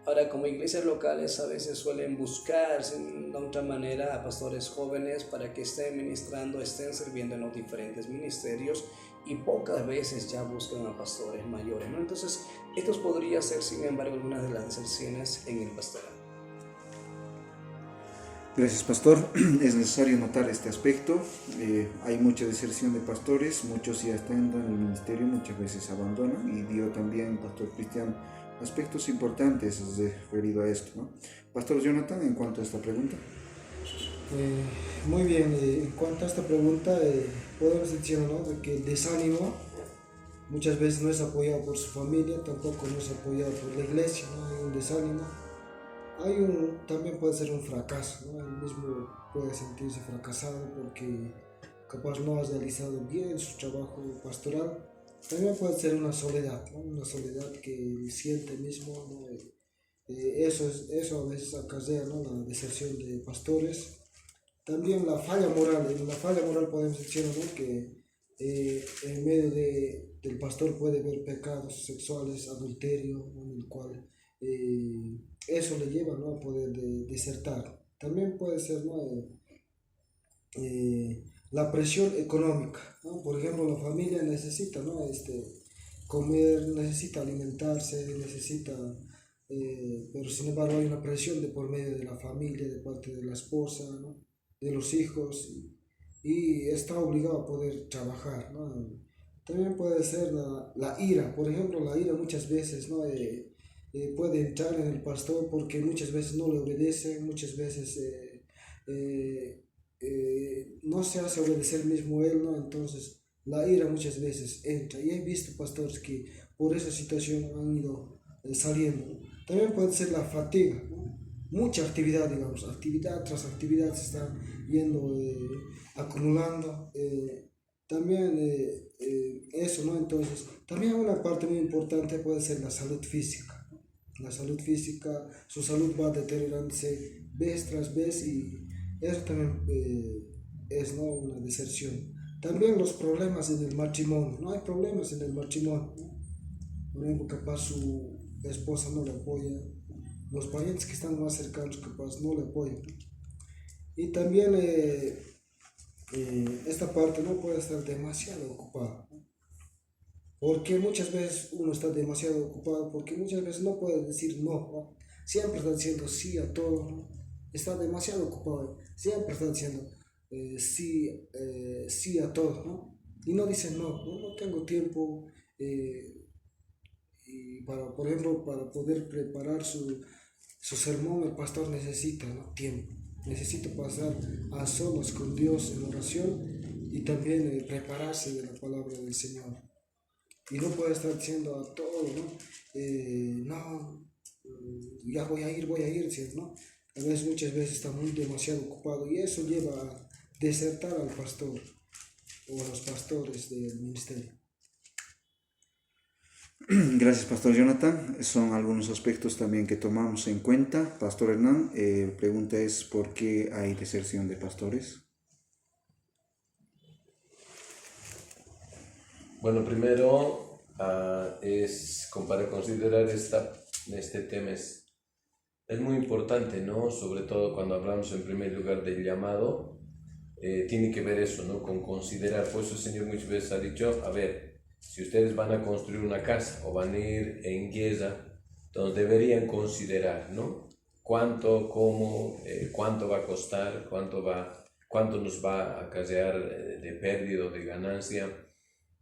Ahora, como iglesias locales a veces suelen buscar de otra manera a pastores jóvenes para que estén ministrando, estén sirviendo en los diferentes ministerios, y pocas veces ya buscan a pastores mayores, ¿no? Entonces, estos podrían ser, sin embargo, algunas de las deserciones en el pastorado. Gracias, pastor. Es necesario notar este aspecto. Hay mucha deserción de pastores, muchos ya están en el ministerio, muchas veces abandonan, y dio también, pastor Cristian, aspectos importantes referido a esto, ¿no? Pastor Jonathan, en cuanto a esta pregunta. Muy bien, en cuanto a esta pregunta, podemos decir, ¿no?, de que el desánimo muchas veces no es apoyado por su familia, tampoco no es apoyado por la iglesia, ¿no? Hay un desánimo. También puede ser un fracaso, ¿no? Él mismo puede sentirse fracasado porque capaz no ha realizado bien su trabajo pastoral. También puede ser una soledad, ¿no? Una soledad que siente mismo, ¿no? Eso a veces acarrea, ¿no?, la deserción de pastores. También la falla moral. En la falla moral podemos decir, ¿no?, que en medio del pastor puede haber pecados sexuales, adulterio, ¿no?, en el cual eso le lleva, ¿no?, a poder desertar. También puede ser, ¿no?, la presión económica, ¿no? Por ejemplo, la familia necesita, ¿no?, comer, necesita alimentarse, pero sin embargo hay una presión de por medio de la familia, de parte de la esposa, ¿no?, de los hijos, y está obligado a poder trabajar, ¿no? También puede ser la ira. Por ejemplo, la ira muchas veces, ¿no?, puede entrar en el pastor porque muchas veces no le obedece, muchas veces no se hace obedecer mismo él, ¿no? Entonces la ira muchas veces entra, y he visto pastores que por esa situación han ido saliendo, ¿no? También puede ser la fatiga, ¿no? Mucha actividad, digamos, actividad tras actividad se está yendo acumulando. También eso, ¿no? Entonces también una parte muy importante puede ser la salud física. La salud física, su salud va deteriorándose vez tras vez, y eso también es, ¿no?, una deserción. También los problemas en el matrimonio. No hay problemas en el matrimonio, ¿no? Por ejemplo, capaz su esposa no le apoya, los parientes que están más cercanos capaz no le apoyan, ¿no? Y también esta parte no puede estar demasiado ocupado, ¿no? Porque muchas veces uno está demasiado ocupado, porque muchas veces no puede decir no, ¿no? Siempre está diciendo sí a todo, ¿no? Está demasiado ocupado, siempre está diciendo sí a todo, ¿no? Y no dice no tengo tiempo, y por ejemplo, para poder preparar su sermón, el pastor necesita, ¿no?, tiempo, necesita pasar a solas con Dios en oración y también prepararse de la palabra del Señor. Y no puede estar diciendo a todo, ¿no? Ya voy a ir, ¿sí?, ¿no? A veces, muchas veces está muy demasiado ocupado y eso lleva a desertar al pastor o a los pastores del ministerio. Gracias, Pastor Jonathan. Son algunos aspectos también que tomamos en cuenta. Pastor Hernán, pregunta es, ¿por qué hay deserción de pastores? Bueno, primero para considerar este tema es muy importante, ¿no? Sobre todo cuando hablamos en primer lugar del llamado, tiene que ver eso, ¿no? Con considerar. Por eso el Señor muchas veces ha dicho, a ver, si ustedes van a construir una casa o van a ir en Giesa, entonces deberían considerar, ¿no? Cuánto, cómo, cuánto va a costar, cuánto nos va a acarrear de pérdida o de ganancia.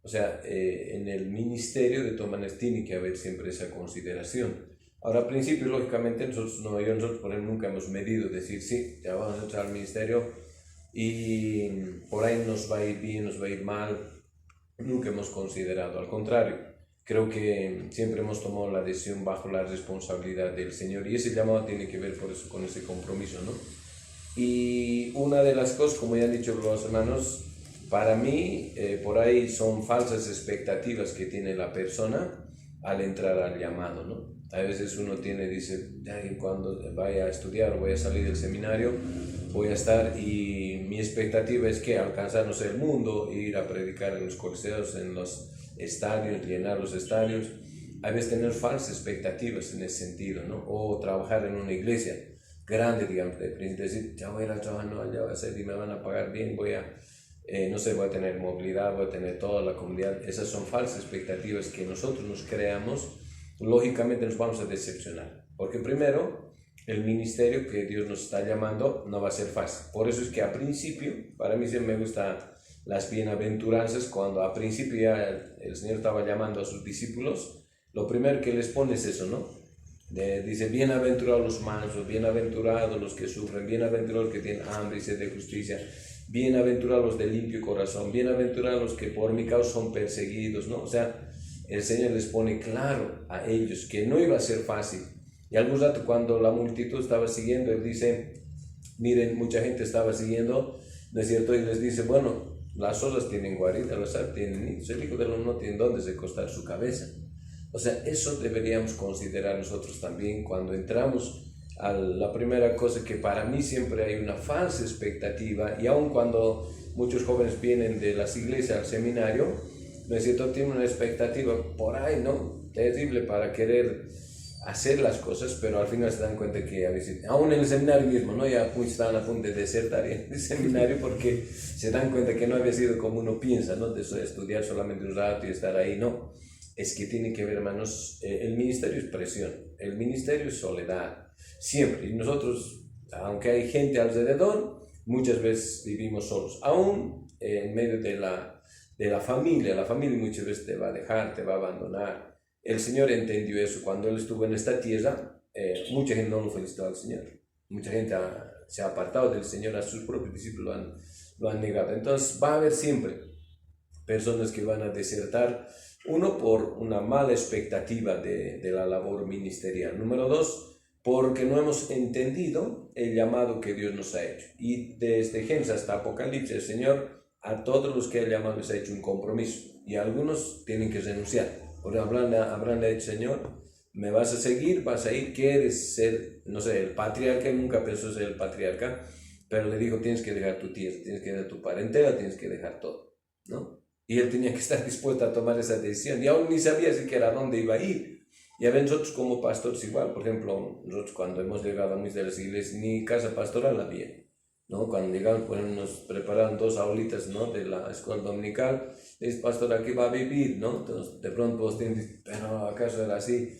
O sea, en el ministerio de todas maneras tiene que haber siempre esa consideración. Ahora, al principio, lógicamente, nosotros por ejemplo, nunca hemos medido, decir, sí, ya vamos a entrar al ministerio y por ahí nos va a ir bien, nos va a ir mal. Nunca hemos considerado, al contrario, creo que siempre hemos tomado la decisión bajo la responsabilidad del Señor y ese llamado tiene que ver por eso, con ese compromiso, ¿no? Y una de las cosas, como ya han dicho los hermanos, para mí, por ahí son falsas expectativas que tiene la persona al entrar al llamado, ¿no? A veces uno dice, cuando vaya a estudiar o voy a salir del seminario, voy a estar, y mi expectativa es que alcanzar, no sé, el mundo, ir a predicar en los coliseos, en los estadios, llenar los estadios. A veces tener falsas expectativas en ese sentido, ¿no? O trabajar en una iglesia grande, digamos, decir, ya voy a ir a trabajar, no, ya va a ser y me van a pagar bien, voy a tener movilidad, voy a tener toda la comunidad. Esas son falsas expectativas que nosotros nos creamos. Lógicamente nos vamos a decepcionar, porque primero, el ministerio que Dios nos está llamando no va a ser fácil. Por eso es que a principio, para mí siempre me gustan las bienaventuranzas, cuando a principio ya el Señor estaba llamando a sus discípulos, lo primero que les pone es eso, ¿no? Dice, bienaventurados los mansos, bienaventurados los que sufren, bienaventurados los que tienen hambre y sed de justicia, bienaventurados los de limpio corazón, bienaventurados los que por mi causa son perseguidos, ¿no? O sea, el Señor les pone claro a ellos que no iba a ser fácil. Y algún rato, cuando la multitud estaba siguiendo, Él dice, miren, mucha gente estaba siguiendo, ¿no es cierto? Y les dice, bueno, las olas tienen guarida, las aves tienen nidos, el Hijo del Hombre no tiene dónde recostar su cabeza. O sea, eso deberíamos considerar nosotros también cuando entramos a la primera cosa, que para mí siempre hay una falsa expectativa, y aun cuando muchos jóvenes vienen de las iglesias al seminario, ¿no es cierto?, tienen una expectativa por ahí, ¿no?, terrible para querer hacer las cosas, pero al final se dan cuenta que a veces, aún en el seminario mismo, ¿no?, ya están a punto de desertar el seminario porque se dan cuenta que no había sido como uno piensa, ¿no?, de estudiar solamente un rato y estar ahí. No, es que tiene que ver, hermanos, el ministerio es presión, el ministerio es soledad, siempre. Y nosotros, aunque hay gente alrededor, muchas veces vivimos solos, aún en medio de la familia muchas veces te va a dejar, te va a abandonar. El Señor entendió eso cuando Él estuvo en esta tierra. Mucha gente no lo felicitó al Señor, mucha gente se ha apartado del Señor, a sus propios discípulos lo han negado. Entonces va a haber siempre personas que van a desertar, uno, por una mala expectativa de la labor ministerial, número dos, porque no hemos entendido el llamado que Dios nos ha hecho. Y desde Génesis hasta Apocalipsis, el Señor a todos los que ha llamado les ha hecho un compromiso, y algunos tienen que renunciar. Porque Abraham le ha dicho, Señor, me vas a seguir, vas a ir, quieres ser, no sé, el patriarca. Él nunca pensó ser el patriarca, pero le dijo, tienes que dejar tu tierra, tienes que dejar tu parentela, tienes que dejar todo. ¿no? Y él tenía que estar dispuesto a tomar esa decisión, y aún ni sabía siquiera a dónde iba a ir. Y a ver, nosotros como pastores igual, por ejemplo, nosotros cuando hemos llegado a muchas de las iglesias, ni casa pastoral había, ¿no? Cuando llegamos, pues nos prepararon 2 aulitas, ¿no? De la escuela dominical, dice, pastor, aquí va a vivir, ¿no? Entonces, de pronto vos tienes, pero ¿acaso era así?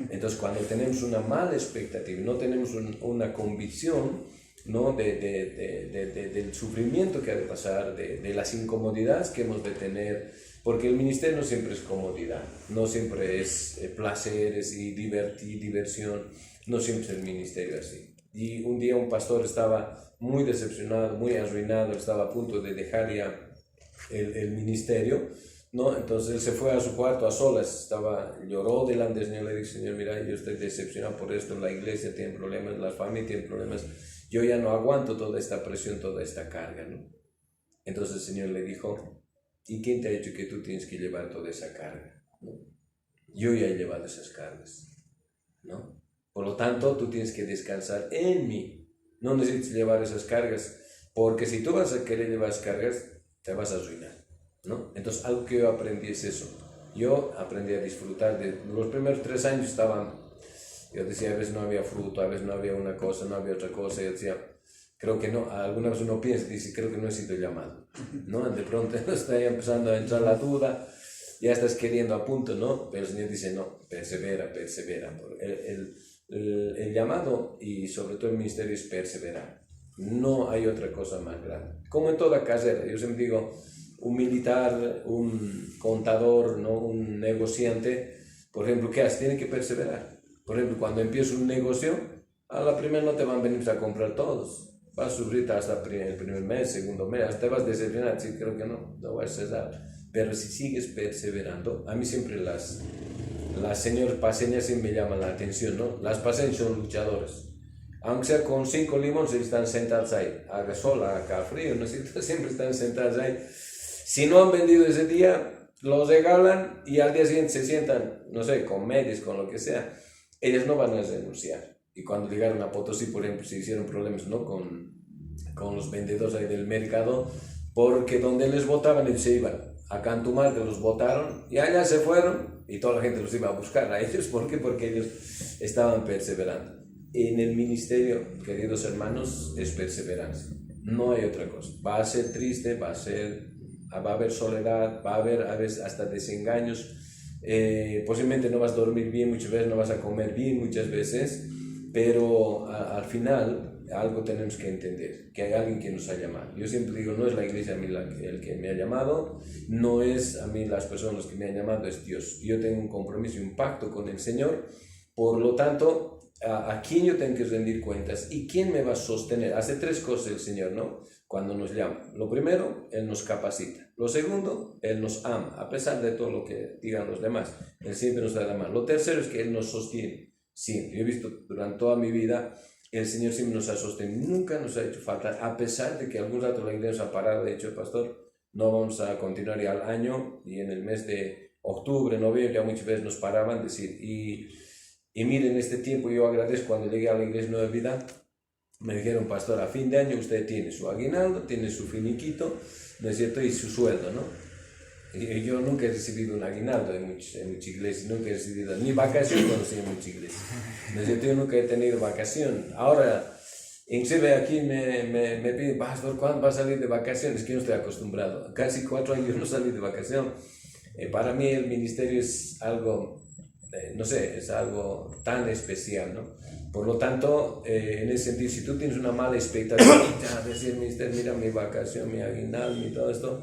Entonces, cuando tenemos una mala expectativa, no tenemos una convicción, ¿no? Del sufrimiento que ha de pasar, de las incomodidades que hemos de tener, porque el ministerio no siempre es comodidad, no siempre es placeres y diversión, no siempre es el ministerio así. Y un día un pastor estaba muy decepcionado, muy arruinado, estaba a punto de dejar ya el ministerio, ¿no? Entonces él se fue a su cuarto a solas, lloró delante del Señor, le dijo, Señor, mira, yo estoy decepcionado por esto, la iglesia tiene problemas, la familia tiene problemas, yo ya no aguanto toda esta presión, toda esta carga, ¿no? Entonces el Señor le dijo, ¿y quién te ha dicho que tú tienes que llevar toda esa carga? ¿No? Yo ya he llevado esas cargas, ¿no? Por lo tanto, tú tienes que descansar en mí. No necesitas llevar esas cargas, porque si tú vas a querer llevar esas cargas, te vas a arruinar, ¿no? Entonces, algo que yo aprendí es eso. Yo aprendí a disfrutar de los primeros 3 años yo decía, a veces no había fruto, a veces no había una cosa, no había otra cosa, yo decía, creo que no, alguna vez uno piensa y dice, creo que no he sido llamado, ¿no? De pronto está empezando a entrar la duda, ya estás queriendo a punto, ¿no? Pero el Señor dice, no, persevera. El llamado y sobre todo el ministerio es perseverar. No hay otra cosa más grande. Como en toda carrera, yo siempre digo, un militar, un contador, ¿no? Un negociante, por ejemplo, ¿qué hace? Tiene que perseverar. Por ejemplo, cuando empieza un negocio, a la primera no te van a venir a comprar todos. Vas a sufrir hasta el primer mes, segundo mes, hasta te vas a decepcionar. Sí, creo que no vas a cesar. Pero si sigues perseverando, a mí siempre las señoras paseñas siempre me llaman la atención, ¿no? Las paseñas son luchadoras. Aunque sea con 5 limones, están sentados ahí. Haga sol, haga frío, ¿no? Siempre están sentados ahí. Si no han vendido ese día, los regalan y al día siguiente se sientan, no sé, con medias, con lo que sea. Ellas no van a renunciar. Y cuando llegaron a Potosí, por ejemplo, se hicieron problemas, ¿no? con los vendedores ahí del mercado, porque donde les votaban ellos se iban. A Cantumalte los votaron y allá se fueron y toda la gente los iba a buscar a ellos. ¿Por qué? Porque ellos estaban perseverando. En el ministerio, queridos hermanos, es perseverancia. No hay otra cosa. Va a ser triste, va a haber soledad, va a haber a veces hasta desengaños. Posiblemente no vas a dormir bien muchas veces, no vas a comer bien muchas veces, pero al final algo tenemos que entender, que hay alguien que nos ha llamado. Yo siempre digo, no es la iglesia a mí el que me ha llamado, no es a mí las personas que me han llamado, es Dios. Yo tengo un compromiso y un pacto con el Señor, por lo tanto, a quién yo tengo que rendir cuentas y quién me va a sostener. Hace 3 cosas el Señor, ¿no? Cuando nos llama. Lo primero, Él nos capacita. Lo segundo, Él nos ama, a pesar de todo lo que digan los demás. Él siempre nos da la mano. Lo tercero es que Él nos sostiene. Siempre. Yo he visto durante toda mi vida, el Señor siempre nos ha sostenido. Nunca nos ha hecho falta, a pesar de que algún rato la iglesia ha parado. De hecho, pastor, no vamos a continuar ya al año, y en el mes de octubre, noviembre, ya muchas veces nos paraban, decir, y miren, este tiempo yo agradezco cuando llegué a la iglesia Nueva Vida. Me dijeron, pastor, a fin de año usted tiene su aguinaldo, tiene su finiquito, ¿no es cierto? Y su sueldo, ¿no? Y yo nunca he recibido un aguinaldo en muchas iglesias, nunca he recibido ni vacación cuando estoy en muchas iglesias. ¿No es cierto? Yo nunca he tenido vacación. Ahora, inclusive aquí me piden, pastor, ¿cuándo va a salir de vacaciones? Que yo no estoy acostumbrado. Casi 4 años no salí de vacación. Para mí el ministerio es algo, no sé, es algo tan especial, ¿no? Por lo tanto, en ese sentido, si tú tienes una mala expectativa, ya decir, ministerio, mira mi vacación, mi aguinaldo y todo esto,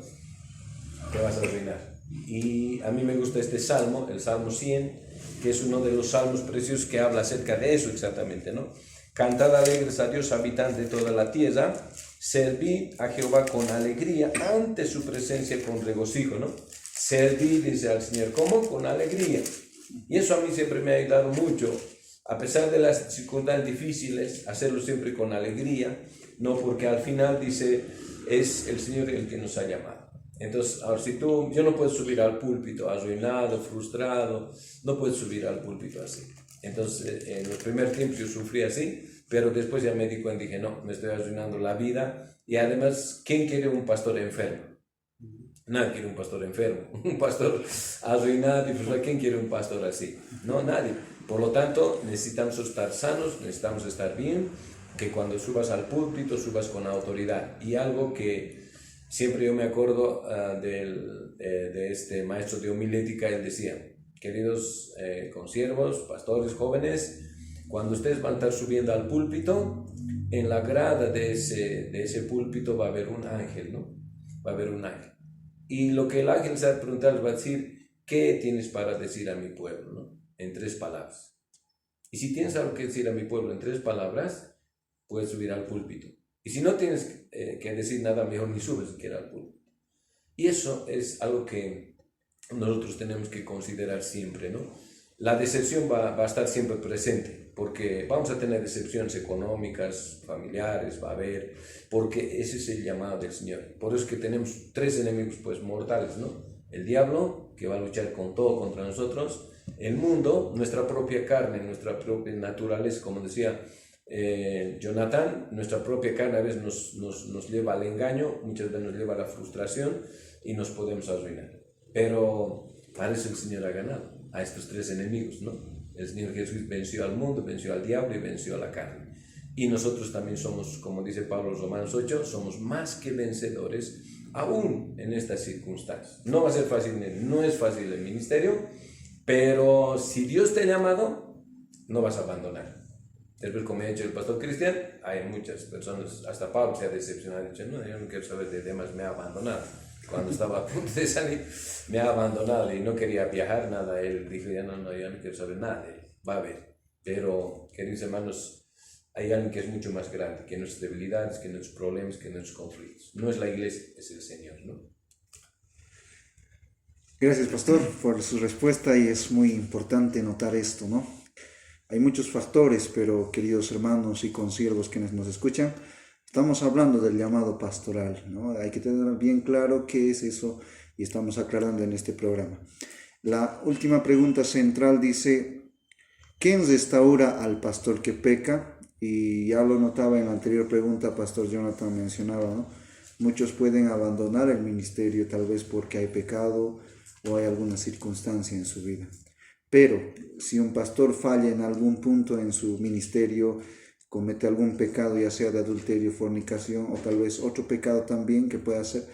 te vas a arruinar. Y a mí me gusta este salmo, el Salmo 100, que es uno de los salmos preciosos que habla acerca de eso exactamente, ¿no? Cantad alegres a Dios, habitantes de toda la tierra, servid a Jehová con alegría, ante su presencia con regocijo, ¿no? Servid, dice al Señor, ¿cómo? Con alegría. Y eso a mí siempre me ha ayudado mucho, a pesar de las circunstancias difíciles, hacerlo siempre con alegría, no, porque al final dice, es el Señor el que nos ha llamado. Entonces, ahora yo no puedo subir al púlpito arruinado, frustrado, no puedo subir al púlpito así. Entonces, en los primeros tiempos yo sufrí así, pero después ya me di cuenta y dije, no, me estoy arruinando la vida. Y además, ¿quién quiere un pastor enfermo? Nadie quiere un pastor enfermo, un pastor arruinado. Y pues, ¿quién quiere un pastor así? No, nadie. Por lo tanto, necesitamos estar sanos, necesitamos estar bien, que cuando subas al púlpito, subas con autoridad. Y algo que siempre yo me acuerdo de este maestro de homilética, él decía: queridos consiervos, pastores jóvenes, cuando ustedes van a estar subiendo al púlpito, en la grada de ese púlpito va a haber un ángel, ¿no? Va a haber un ángel. Y lo que el ángel se va a preguntar les va a decir: ¿qué tienes para decir a mi pueblo? ¿No? En 3 palabras. Y si tienes algo que decir a mi pueblo en 3 palabras, puedes subir al púlpito. Y si no tienes que decir nada, mejor ni subes siquiera al púlpito. Y eso es algo que nosotros tenemos que considerar siempre, ¿no? La decepción va a estar siempre presente, porque vamos a tener decepciones económicas, familiares, va a haber, porque ese es el llamado del Señor. Por eso es que tenemos 3 enemigos pues mortales, ¿no? El diablo, que va a luchar con todo contra nosotros; el mundo, nuestra propia carne, nuestra propia naturaleza, como decía Jonathan, nuestra propia carne a veces nos lleva al engaño, muchas veces nos lleva a la frustración y nos podemos arruinar. Pero para eso el Señor ha ganado a estos 3 enemigos, ¿no? El Señor Jesús venció al mundo, venció al diablo y venció a la carne. Y nosotros también somos, como dice Pablo en Romanos 8, somos más que vencedores aún en estas circunstancias. No va a ser fácil, no es fácil el ministerio, pero si Dios te ha llamado, no vas a abandonar. Después, como ha dicho el pastor Cristian, hay muchas personas, hasta Pablo se ha decepcionado, ha dicho: no, yo no quiero saber de demás, me ha abandonado. Cuando estaba a punto de salir, me ha abandonado y no quería viajar nada. Él dijo: ya no, yo no quiero saber nada de él. Va a haber. Pero, queridos hermanos, hay alguien que es mucho más grande que nuestras debilidades, que nuestros problemas, que nuestros conflictos. No es la iglesia, es el Señor, ¿no? Gracias, pastor, por su respuesta, y es muy importante notar esto, ¿no? Hay muchos factores, pero queridos hermanos y consiervos quienes nos escuchan, estamos hablando del llamado pastoral, ¿no? Hay que tener bien claro qué es eso y estamos aclarando en este programa. La última pregunta central dice: ¿quién restaura al pastor que peca? Y ya lo notaba en la anterior pregunta, pastor Jonathan mencionaba, ¿no? Muchos pueden abandonar el ministerio tal vez porque hay pecado o hay alguna circunstancia en su vida. Pero si un pastor falla en algún punto en su ministerio, comete algún pecado, ya sea de adulterio, fornicación o tal vez otro pecado también que pueda hacer,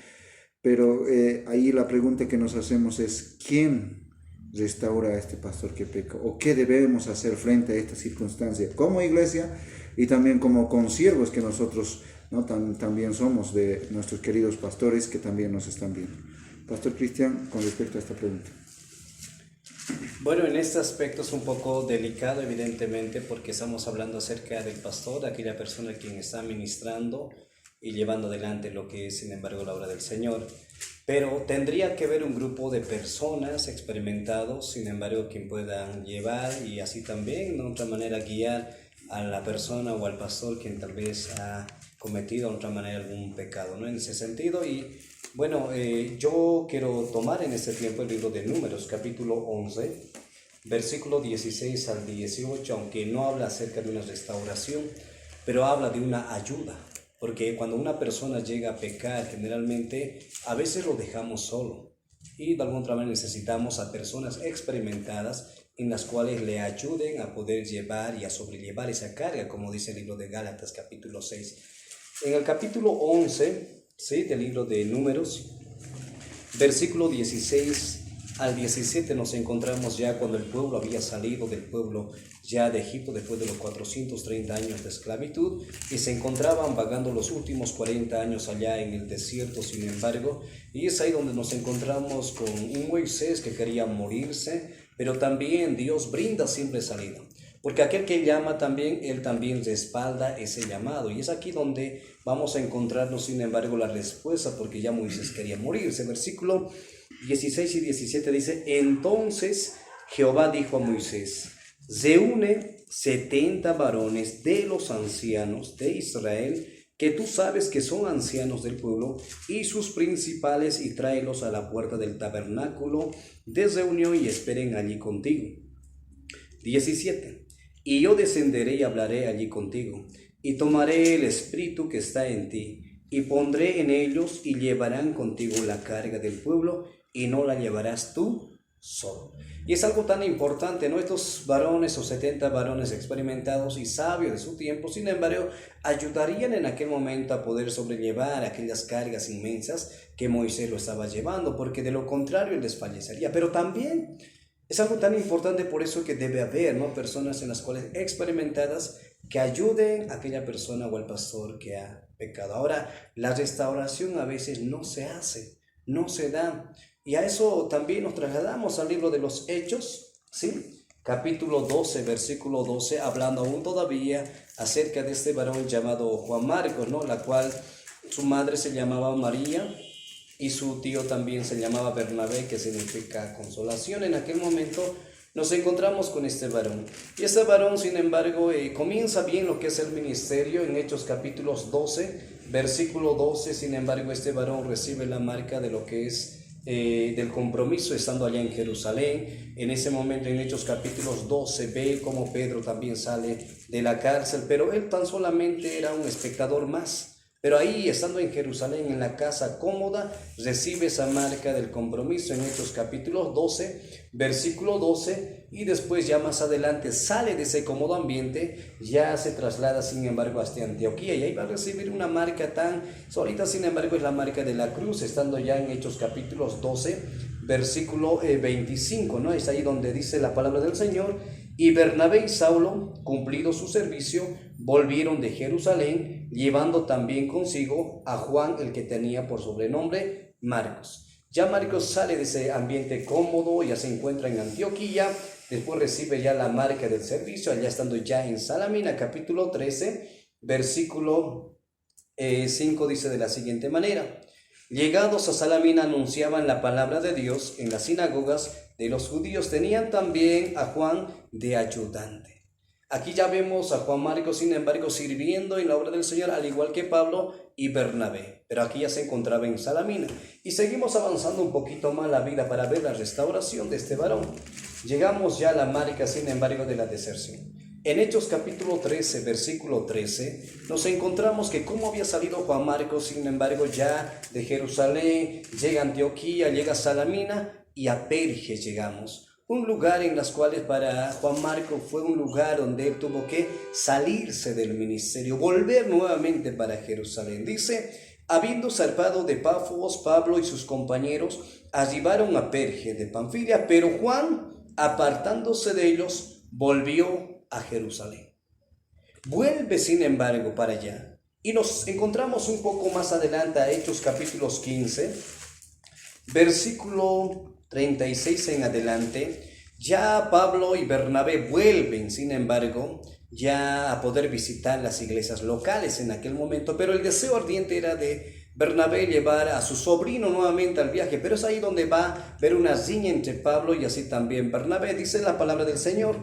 pero ahí la pregunta que nos hacemos es: ¿quién restaura a este pastor que peca? ¿O qué debemos hacer frente a esta circunstancia como iglesia y también como consiervos que nosotros, ¿no? también somos de nuestros queridos pastores que también nos están viendo? Pastor Cristian, con respecto a esta pregunta. Bueno, en este aspecto es un poco delicado, evidentemente, porque estamos hablando acerca del pastor, aquella persona quien está ministrando y llevando adelante lo que es, sin embargo, la obra del Señor. Pero tendría que haber un grupo de personas experimentados, sin embargo, quien puedan llevar y así también, de otra manera, guiar a la persona o al pastor quien tal vez ha cometido de otra manera algún pecado, ¿no? En ese sentido. Y bueno, yo quiero tomar en este tiempo el libro de Números, capítulo 11, versículo 16 al 18, aunque no habla acerca de una restauración, pero habla de una ayuda. Porque cuando una persona llega a pecar, generalmente a veces lo dejamos solo. Y de alguna manera necesitamos a personas experimentadas en las cuales le ayuden a poder llevar y a sobrellevar esa carga, como dice el libro de Gálatas, capítulo 6. En el capítulo 11, ¿sí?, del libro de Números, versículo 16 al 17, nos encontramos ya cuando el pueblo había salido del pueblo ya de Egipto después de los 430 años de esclavitud y se encontraban vagando los últimos 40 años allá en el desierto, sin embargo, y es ahí donde nos encontramos con un Moisés que quería morirse, pero también Dios brinda siempre salida. Porque aquel que llama también, él también respalda ese llamado. Y es aquí donde vamos a encontrarnos, sin embargo, la respuesta, porque ya Moisés quería morirse. Versículo 16 y 17 dice: entonces Jehová dijo a Moisés: reúne 70 varones de los ancianos de Israel, que tú sabes que son ancianos del pueblo, y sus principales, y tráelos a la puerta del tabernáculo de reunión y esperen allí contigo. 17. Y yo descenderé y hablaré allí contigo, y tomaré el espíritu que está en ti, y pondré en ellos y llevarán contigo la carga del pueblo y no la llevarás tú solo. Y es algo tan importante, ¿no? Estos varones o 70 varones experimentados y sabios de su tiempo, sin embargo, ayudarían en aquel momento a poder sobrellevar aquellas cargas inmensas que Moisés lo estaba llevando, porque de lo contrario él desfallecería. Pero también es algo tan importante, por eso que debe haber, ¿no?, personas en las cuales experimentadas que ayuden a aquella persona o al pastor que ha pecado. Ahora, la restauración a veces no se hace, no se da. Y a eso también nos trasladamos al libro de los Hechos, ¿sí? Capítulo 12, versículo 12, hablando aún todavía acerca de este varón llamado Juan Marcos, ¿no?, la cual su madre se llamaba María y su tío también se llamaba Bernabé, que significa consolación. En aquel momento nos encontramos con este varón. Y este varón, sin embargo, comienza bien lo que es el ministerio en Hechos capítulos 12, versículo 12. Sin embargo, este varón recibe la marca de lo que es del compromiso estando allá en Jerusalén. En ese momento, en Hechos capítulos 12, ve como Pedro también sale de la cárcel, pero él tan solamente era un espectador más. Pero ahí, estando en Jerusalén, en la casa cómoda, recibe esa marca del compromiso en Hechos capítulos 12, versículo 12, y después ya más adelante sale de ese cómodo ambiente, ya se traslada sin embargo hasta Antioquía, y ahí va a recibir una marca tan solita, sin embargo es la marca de la cruz, estando ya en Hechos capítulos 12, versículo 25, ¿no? Es ahí donde dice la palabra del Señor: y Bernabé y Saulo, cumplido su servicio, volvieron de Jerusalén, llevando también consigo a Juan, el que tenía por sobrenombre Marcos. Ya Marcos sale de ese ambiente cómodo, ya se encuentra en Antioquía, después recibe ya la marca del servicio, allá estando ya en Salamina, capítulo 13, versículo 5, dice de la siguiente manera: llegados a Salamina anunciaban la palabra de Dios en las sinagogas de los judíos, tenían también a Juan de ayudante. Aquí ya vemos a Juan Marcos, sin embargo, sirviendo en la obra del Señor, al igual que Pablo y Bernabé, pero aquí ya se encontraba en Salamina. Y seguimos avanzando un poquito más la vida para ver la restauración de este varón. Llegamos ya a la marca, sin embargo, de la deserción. En Hechos capítulo 13, versículo 13, nos encontramos que cómo había salido Juan Marcos, sin embargo, ya de Jerusalén, llega a Antioquía, llega a Salamina y a Perge llegamos. Un lugar en las cuales para Juan Marcos fue un lugar donde él tuvo que salirse del ministerio, volver nuevamente para Jerusalén. Dice: habiendo zarpado de Pafos, Pablo y sus compañeros arribaron a Perge de Panfilia, pero Juan, apartándose de ellos, volvió a Jerusalén. Vuelve, sin embargo, para allá. Y nos encontramos un poco más adelante a Hechos capítulos 15, versículo 36 en adelante. Ya Pablo y Bernabé vuelven, sin embargo, ya a poder visitar las iglesias locales en aquel momento, pero el deseo ardiente era de Bernabé llevar a su sobrino nuevamente al viaje, pero es ahí donde va a haber una riña entre Pablo y así también Bernabé. Dice la palabra del Señor: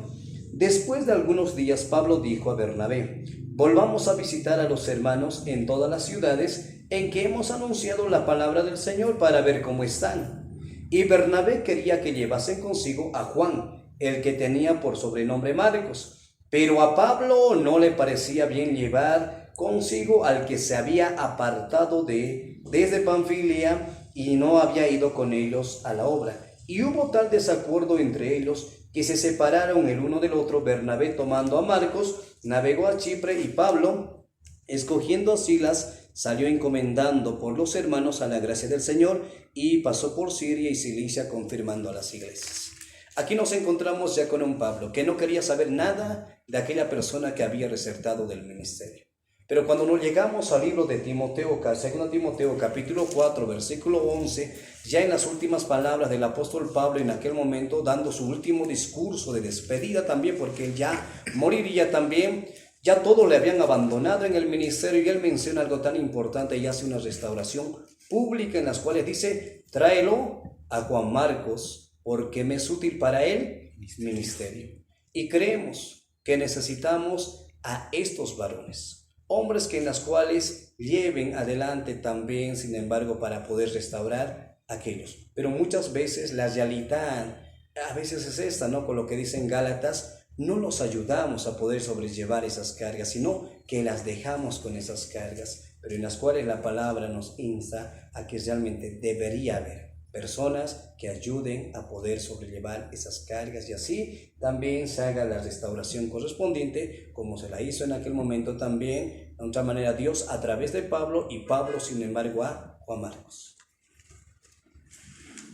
después de algunos días, Pablo dijo a Bernabé: volvamos a visitar a los hermanos en todas las ciudades en que hemos anunciado la palabra del Señor para ver cómo están. Y Bernabé quería que llevasen consigo a Juan, el que tenía por sobrenombre Marcos, pero a Pablo no le parecía bien llevar consigo al que se había apartado desde Panfilia y no había ido con ellos a la obra. Y hubo tal desacuerdo entre ellos que se separaron el uno del otro. Bernabé, tomando a Marcos, navegó a Chipre, y Pablo, escogiendo a Silas, salió encomendando por los hermanos a la gracia del Señor, y pasó por Siria y Cilicia, confirmando a las iglesias. Aquí nos encontramos ya con un Pablo que no quería saber nada de aquella persona que había desertado del ministerio. Pero cuando nos llegamos al libro de Timoteo, 2 Timoteo capítulo 4, versículo 11, ya en las últimas palabras del apóstol Pablo en aquel momento, dando su último discurso de despedida también, porque él ya moriría también, ya todos le habían abandonado en el ministerio, y él menciona algo tan importante y hace una restauración pública en las cuales dice: tráelo a Juan Marcos, porque me es útil para él ministerio. Y creemos que necesitamos a estos varones, hombres que en las cuales lleven adelante también, sin embargo, para poder restaurar a aquellos. Pero muchas veces la realidad a veces es esta, ¿no? Con lo que dicen Gálatas, no los ayudamos a poder sobrellevar esas cargas, sino que las dejamos con esas cargas. pero en las cuales la palabra nos insta a que realmente debería haber personas que ayuden a poder sobrellevar esas cargas y así también se haga la restauración correspondiente como se la hizo en aquel momento también, de otra manera Dios a través de Pablo y Pablo sin embargo a Juan Marcos.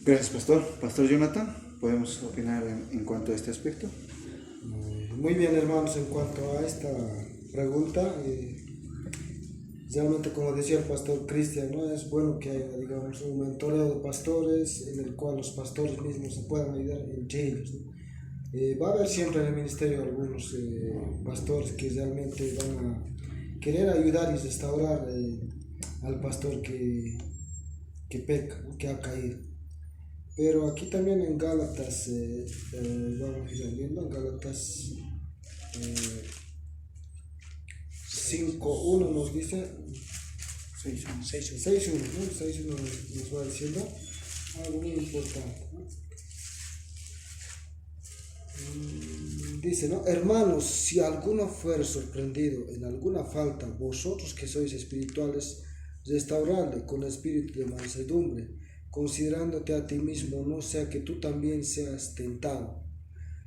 Gracias, pastor. Pastor Jonathan, ¿podemos opinar en cuanto a este aspecto? Muy bien, hermanos, en cuanto a esta pregunta, realmente como decía el pastor Cristian, ¿no? Es bueno que haya, digamos, un mentoreo de pastores en el cual los pastores mismos se puedan ayudar entre ellos, ¿no? Va a haber siempre en el ministerio algunos pastores que realmente van a querer ayudar y restaurar al pastor que peca, ¿no? Que ha caído. Pero aquí también en Gálatas, vamos a ir viendo en Gálatas 5.1 nos dice, 6.1, ¿no? 6.1 nos va diciendo algo muy importante, ¿no? Dice, ¿no? Hermanos, si alguno fuere sorprendido en alguna falta, vosotros que sois espirituales, restauradle con espíritu de mansedumbre, considerándote a ti mismo, no sea que tú también seas tentado.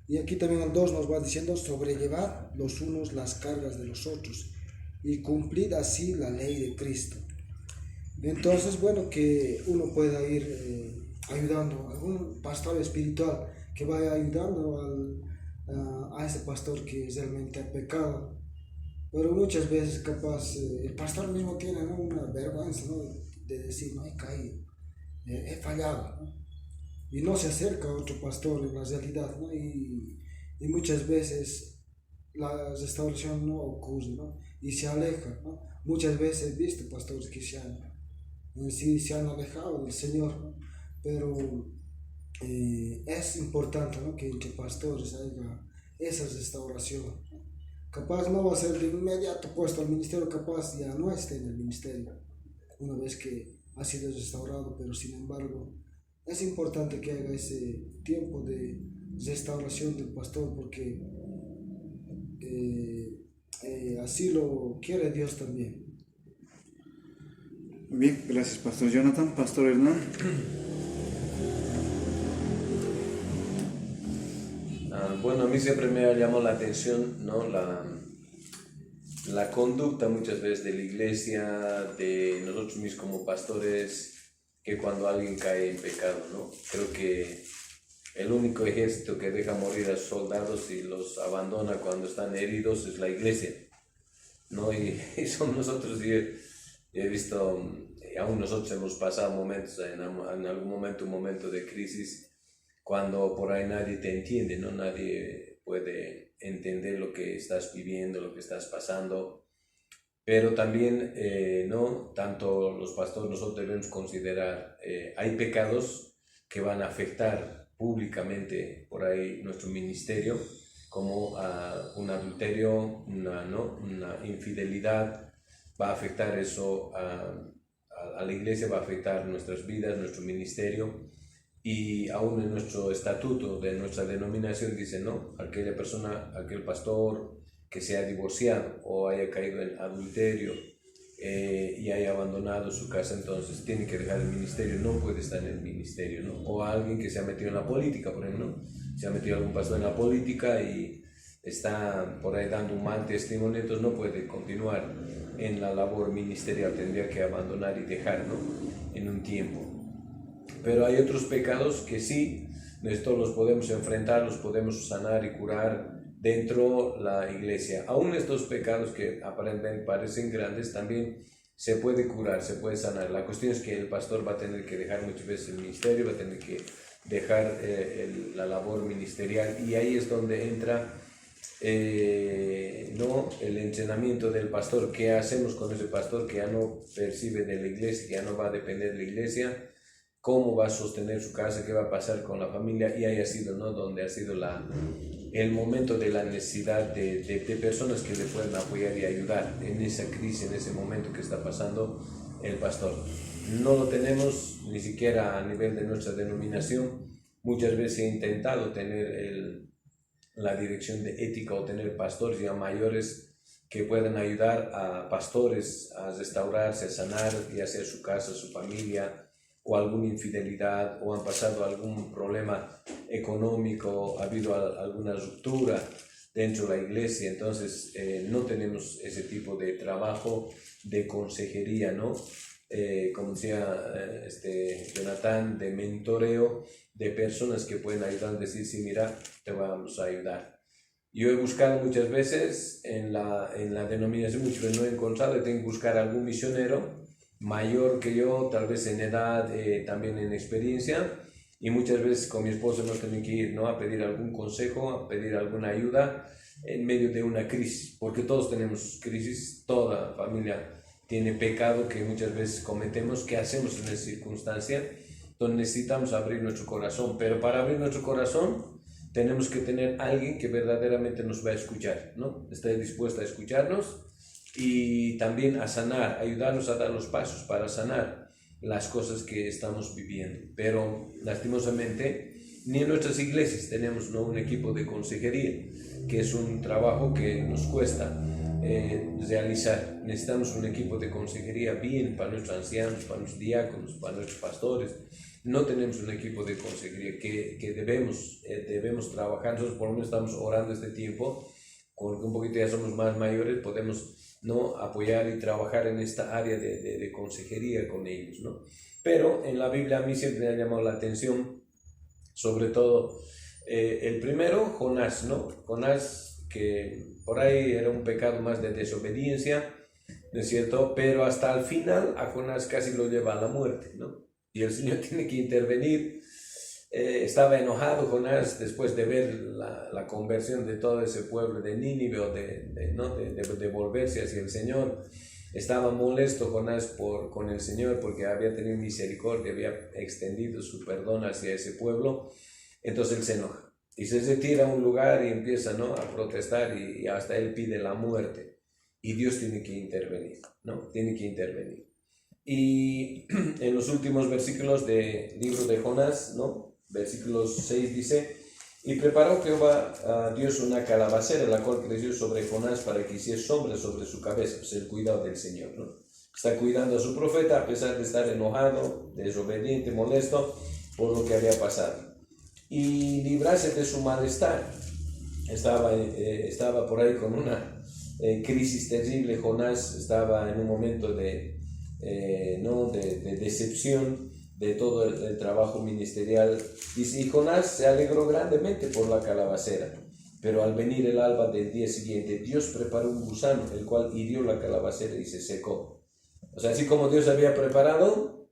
Y aquí también al 2 nos va diciendo, sobrellevad los unos las cargas de los otros y cumplid así la ley de Cristo. Entonces, bueno, que uno pueda ir ayudando a algún pastor espiritual que vaya ayudando a ese pastor que realmente ha pecado. Pero muchas veces capaz el pastor mismo tiene, ¿no?, una vergüenza, ¿no?, de decir, no, he caído, he fallado, ¿no? Y no se acerca a otro pastor en la realidad, ¿no? Y muchas veces la restauración no ocurre, ¿no? Y se aleja, ¿no? Muchas veces he visto pastores que se han alejado del Señor, ¿no? Pero es importante, ¿no?, que entre pastores haya esa restauración, ¿no? Capaz no va a ser de inmediato puesto al ministerio, capaz ya no esté en el ministerio una vez que ha sido restaurado, pero sin embargo es importante que haga ese tiempo de restauración del pastor, porque así lo quiere Dios también. Muy bien, gracias, Pastor Jonathan. Pastor Hernán. Bueno, a mí siempre me ha llamado la atención, ¿no?, la conducta muchas veces de la iglesia, de nosotros mismos como pastores, que cuando alguien cae en pecado, ¿no? Creo que el único ejército que deja morir a sus soldados y los abandona cuando están heridos es la iglesia, ¿no? Y son nosotros, y he visto, aún nosotros hemos pasado momentos, en algún momento, un momento de crisis, cuando por ahí nadie te entiende, ¿no? Nadie puede entender lo que estás viviendo, lo que estás pasando. Pero también, ¿no?, tanto los pastores, nosotros debemos considerar, hay pecados que van a afectar públicamente por ahí nuestro ministerio, como un adulterio, una infidelidad, va a afectar eso a la iglesia, va a afectar nuestras vidas, nuestro ministerio. Y aún en nuestro estatuto de nuestra denominación dice, no, aquella persona, aquel pastor que se ha divorciado o haya caído en adulterio y haya abandonado su casa, entonces tiene que dejar el ministerio, no puede estar en el ministerio, ¿no? O alguien que se ha metido en la política, por ejemplo, ¿no? Se ha metido algún pastor en la política y está por ahí dando un mal testimonio, entonces no puede continuar en la labor ministerial, tendría que abandonar y dejar, ¿no?, en un tiempo. Pero hay otros pecados que sí, estos los podemos enfrentar, los podemos sanar y curar dentro de la iglesia. Aún estos pecados que aparentemente parecen grandes, también se puede curar, se puede sanar. La cuestión es que el pastor va a tener que dejar muchas veces el ministerio, va a tener que dejar la labor ministerial, y ahí es donde entra ¿no?, el entrenamiento del pastor. ¿Qué hacemos con ese pastor que ya no percibe de la iglesia, que ya no va a depender de la iglesia? ¿Cómo va a sostener su casa? ¿Qué va a pasar con la familia? Y ahí ha sido, ¿no?, donde ha sido el momento de la necesidad de personas que le puedan apoyar y ayudar en esa crisis, en ese momento que está pasando el pastor. No lo tenemos ni siquiera a nivel de nuestra denominación. Muchas veces he intentado tener la dirección de ética o tener pastores ya mayores que puedan ayudar a pastores a restaurarse, a sanar, ya sea su casa, su familia, o alguna infidelidad, o han pasado algún problema económico, ha habido alguna ruptura dentro de la iglesia. Entonces no tenemos ese tipo de trabajo de consejería, ¿no? Como decía Jonathan, de mentoreo de personas que pueden ayudar, decir, sí, mira, te vamos a ayudar. Yo he buscado muchas veces en la denominación, muchas veces no he encontrado, y tengo que buscar algún misionero mayor que yo, tal vez en edad, también en experiencia, y muchas veces con mi esposo hemos tenido que ir, ¿no?, a pedir algún consejo, a pedir alguna ayuda en medio de una crisis, porque todos tenemos crisis, toda familia tiene pecado que muchas veces cometemos. ¿Qué hacemos en esa circunstancia? Entonces necesitamos abrir nuestro corazón, pero para abrir nuestro corazón tenemos que tener alguien que verdaderamente nos va a escuchar, ¿no? Esté dispuesto a escucharnos y también a sanar, ayudarnos a dar los pasos para sanar las cosas que estamos viviendo. Pero lastimosamente ni en nuestras iglesias tenemos, ¿no?, un equipo de consejería, que es un trabajo que nos cuesta realizar. Necesitamos un equipo de consejería bien para nuestros ancianos, para nuestros diáconos, para nuestros pastores. No tenemos un equipo de consejería que debemos trabajar. Nosotros por lo menos estamos orando este tiempo, porque un poquito ya somos más mayores, podemos, ¿no?, apoyar y trabajar en esta área de consejería con ellos, ¿no? Pero en la Biblia a mí siempre me ha llamado la atención, sobre todo el primero, Jonás, ¿no? Jonás, que por ahí era un pecado más de desobediencia, ¿no es cierto? Pero hasta el final a Jonás casi lo lleva a la muerte, ¿no? Y el Señor tiene que intervenir. Estaba enojado Jonás después de ver la conversión de todo ese pueblo de Nínive, o de volverse hacia el Señor. Estaba molesto Jonás con el Señor porque había tenido misericordia, había extendido su perdón hacia ese pueblo. Entonces él se enoja y se retira a un lugar y empieza, ¿no?, a protestar, y hasta él pide la muerte. Y Dios tiene que intervenir, ¿no? Tiene que intervenir. Y en los últimos versículos del libro de Jonás, ¿no?, versículos 6 dice: y preparó Jehová a Dios una calabacera, la cual creció sobre Jonás para que hiciese sombra sobre su cabeza. Pues el cuidado del Señor, ¿no? Está cuidando a su profeta a pesar de estar enojado, desobediente, molesto por lo que había pasado. Y librase de su malestar. Estaba por ahí con una crisis terrible. Jonás estaba en un momento de decepción de todo el trabajo ministerial. Dice: y Jonás se alegró grandemente por la calabacera. Pero al venir el alba del día siguiente, Dios preparó un gusano, el cual hirió la calabacera y se secó. O sea, así como Dios había preparado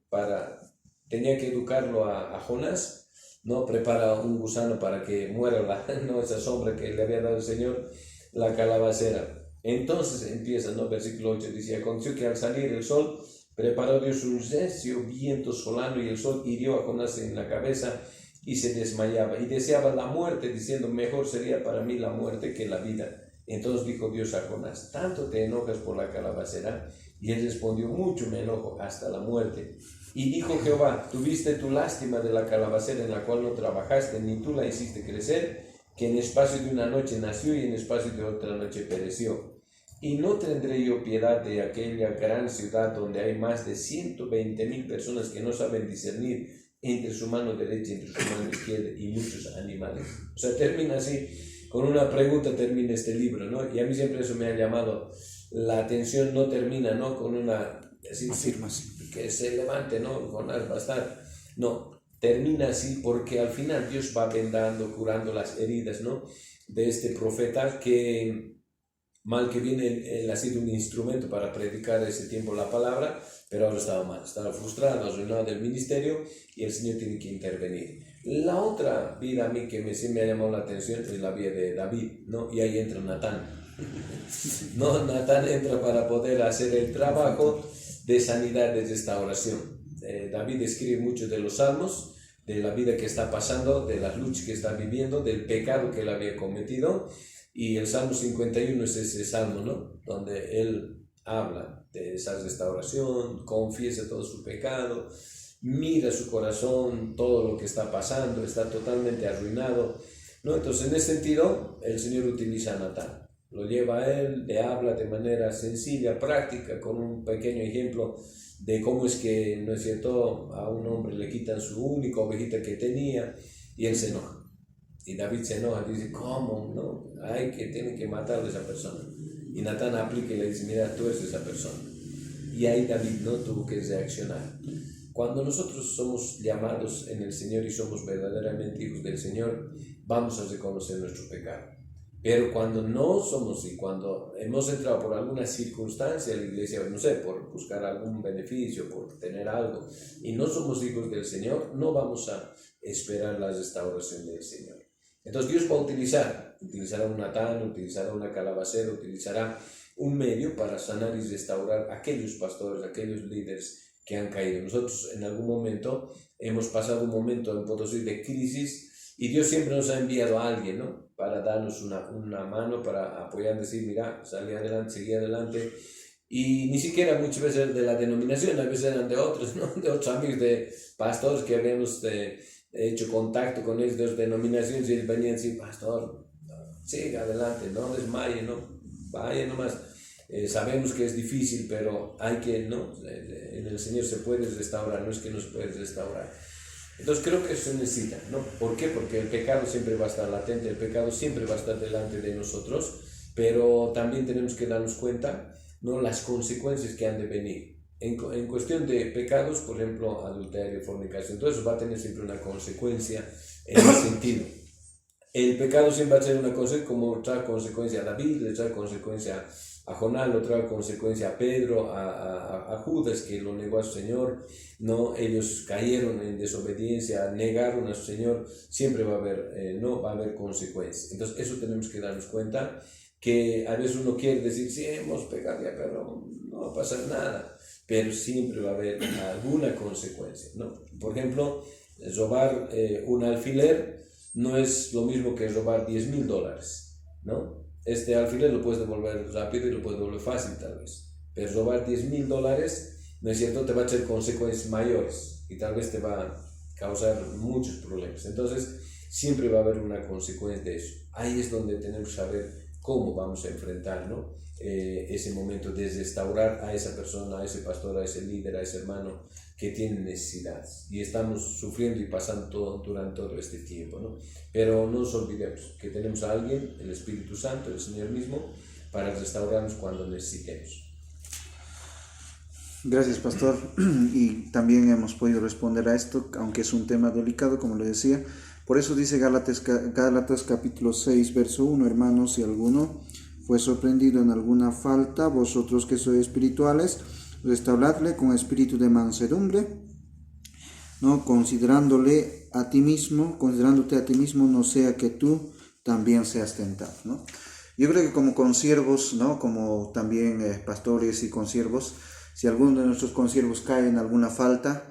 tenía que educarlo a Jonás, ¿no? Prepara un gusano para que muera esa sombra que le había dado el Señor, la calabacera. Entonces empieza, ¿no? Versículo 8 dice: aconteció que al salir el sol, preparó Dios un recio viento solano, y el sol hirió a Jonás en la cabeza y se desmayaba, y deseaba la muerte, diciendo: mejor sería para mí la muerte que la vida. Entonces dijo Dios a Jonás: ¿tanto te enojas por la calabacera? Y él respondió: mucho me enojo, hasta la muerte. Y dijo Jehová: tuviste tu lástima de la calabacera, en la cual no trabajaste, ni tú la hiciste crecer, que en espacio de una noche nació y en espacio de otra noche pereció. Y no tendré yo piedad de aquella gran ciudad donde hay más de 120,000 personas que no saben discernir entre su mano derecha y entre su mano izquierda, y muchos animales. O sea, termina así, con una pregunta termina este libro, ¿no? Y a mí siempre eso me ha llamado la atención. No termina, ¿no?, con una afirmación, que se levante, ¿no?, Jonás va a estar. No, termina así porque al final Dios va vendando, curando las heridas, ¿no?, de este profeta, que mal que viene, él ha sido un instrumento para predicar ese tiempo la palabra, pero ahora estaba mal, estaba frustrado, arruinado del ministerio, y el Señor tiene que intervenir. La otra vida a mí que sí me ha llamado la atención es la vida de David, ¿no? Y ahí entra Natán. No, Natán entra para poder hacer el trabajo de sanidad, de restauración. David escribe mucho de los salmos, de la vida que está pasando, de las luchas que está viviendo, del pecado que él había cometido. Y el Salmo 51 es ese salmo, ¿no?, donde él habla de esa restauración, confiesa todo su pecado, mira su corazón, todo lo que está pasando, está totalmente arruinado, ¿no? Entonces, en ese sentido, el Señor utiliza a Natán, lo lleva a él, le habla de manera sencilla, práctica, con un pequeño ejemplo de cómo es que, ¿no es cierto?, a un hombre le quitan su única ovejita que tenía y él se enoja. Y David se enoja y dice, ¿cómo? ¿No? Tienen que matar a esa persona. Y Natán aplica y le dice, mira, tú eres esa persona. Y ahí David no tuvo que reaccionar. Cuando nosotros somos llamados en el Señor y somos verdaderamente hijos del Señor, vamos a reconocer nuestro pecado. Pero cuando no somos y cuando hemos entrado por alguna circunstancia a la iglesia, no sé, por buscar algún beneficio, por tener algo, y no somos hijos del Señor, no vamos a esperar la restauración del Señor. Entonces Dios va a utilizará un Natán, utilizará una calabacera, utilizará un medio para sanar y restaurar a aquellos pastores, a aquellos líderes que han caído. Nosotros en algún momento hemos pasado un momento en Potosí de crisis y Dios siempre nos ha enviado a alguien, ¿no?, para darnos una mano, para apoyar, decir, mira, salí adelante, seguí adelante. Y ni siquiera muchas veces de la denominación, a veces eran de otros, ¿no?, de otros amigos, de pastores que habíamos hecho contacto con ellos de otras denominaciones y ellos venían a decir, pastor, siga adelante, no desmaye, no vaya nomás. Sabemos que es difícil, pero hay que, ¿no?, en el Señor se puede restaurar, no es que no se puede restaurar. Entonces creo que eso se necesita, ¿no? ¿Por qué? Porque el pecado siempre va a estar latente, el pecado siempre va a estar delante de nosotros, pero también tenemos que darnos cuenta, ¿no?, las consecuencias que han de venir. En cuestión de pecados, por ejemplo, adulterio, fornicación, todo eso va a tener siempre una consecuencia en ese sentido. El pecado siempre va a ser una cosa como trae consecuencia a David, le trae consecuencia a Jonás, lo trae consecuencia a Pedro, a Judas, que lo negó a su Señor, ¿no? Ellos cayeron en desobediencia, negaron a su Señor, siempre va a haber, no va a haber consecuencias. Entonces eso tenemos que darnos cuenta, que a veces uno quiere decir, sí, hemos pecado ya, pero no va a pasar nada, pero siempre va a haber alguna consecuencia, ¿no? Por ejemplo, robar un alfiler no es lo mismo que robar $10,000, ¿no? Este alfiler lo puedes devolver rápido y lo puedes devolver fácil tal vez, pero robar $10,000, ¿no es cierto?, te va a traer consecuencias mayores y tal vez te va a causar muchos problemas. Entonces siempre va a haber una consecuencia de eso. Ahí es donde tenemos que saber cómo vamos a enfrentar, ¿no?, ese momento de restaurar a esa persona, a ese pastor, a ese líder, a ese hermano que tiene necesidades y estamos sufriendo y pasando durante todo este tiempo, ¿no? Pero no nos olvidemos que tenemos a alguien, el Espíritu Santo, el Señor mismo, para restaurarnos cuando necesitemos. Gracias, pastor. Y también hemos podido responder a esto, aunque es un tema delicado, como le decía. Por eso dice Gálatas capítulo 6, verso 1, hermanos, si alguno fue sorprendido en alguna falta, vosotros que sois espirituales, restauradle con espíritu de mansedumbre, ¿no?, considerándote a ti mismo, no sea que tú también seas tentado, ¿no? Yo creo que como consiervos, ¿no?, como también pastores y consiervos, si alguno de nuestros consiervos cae en alguna falta,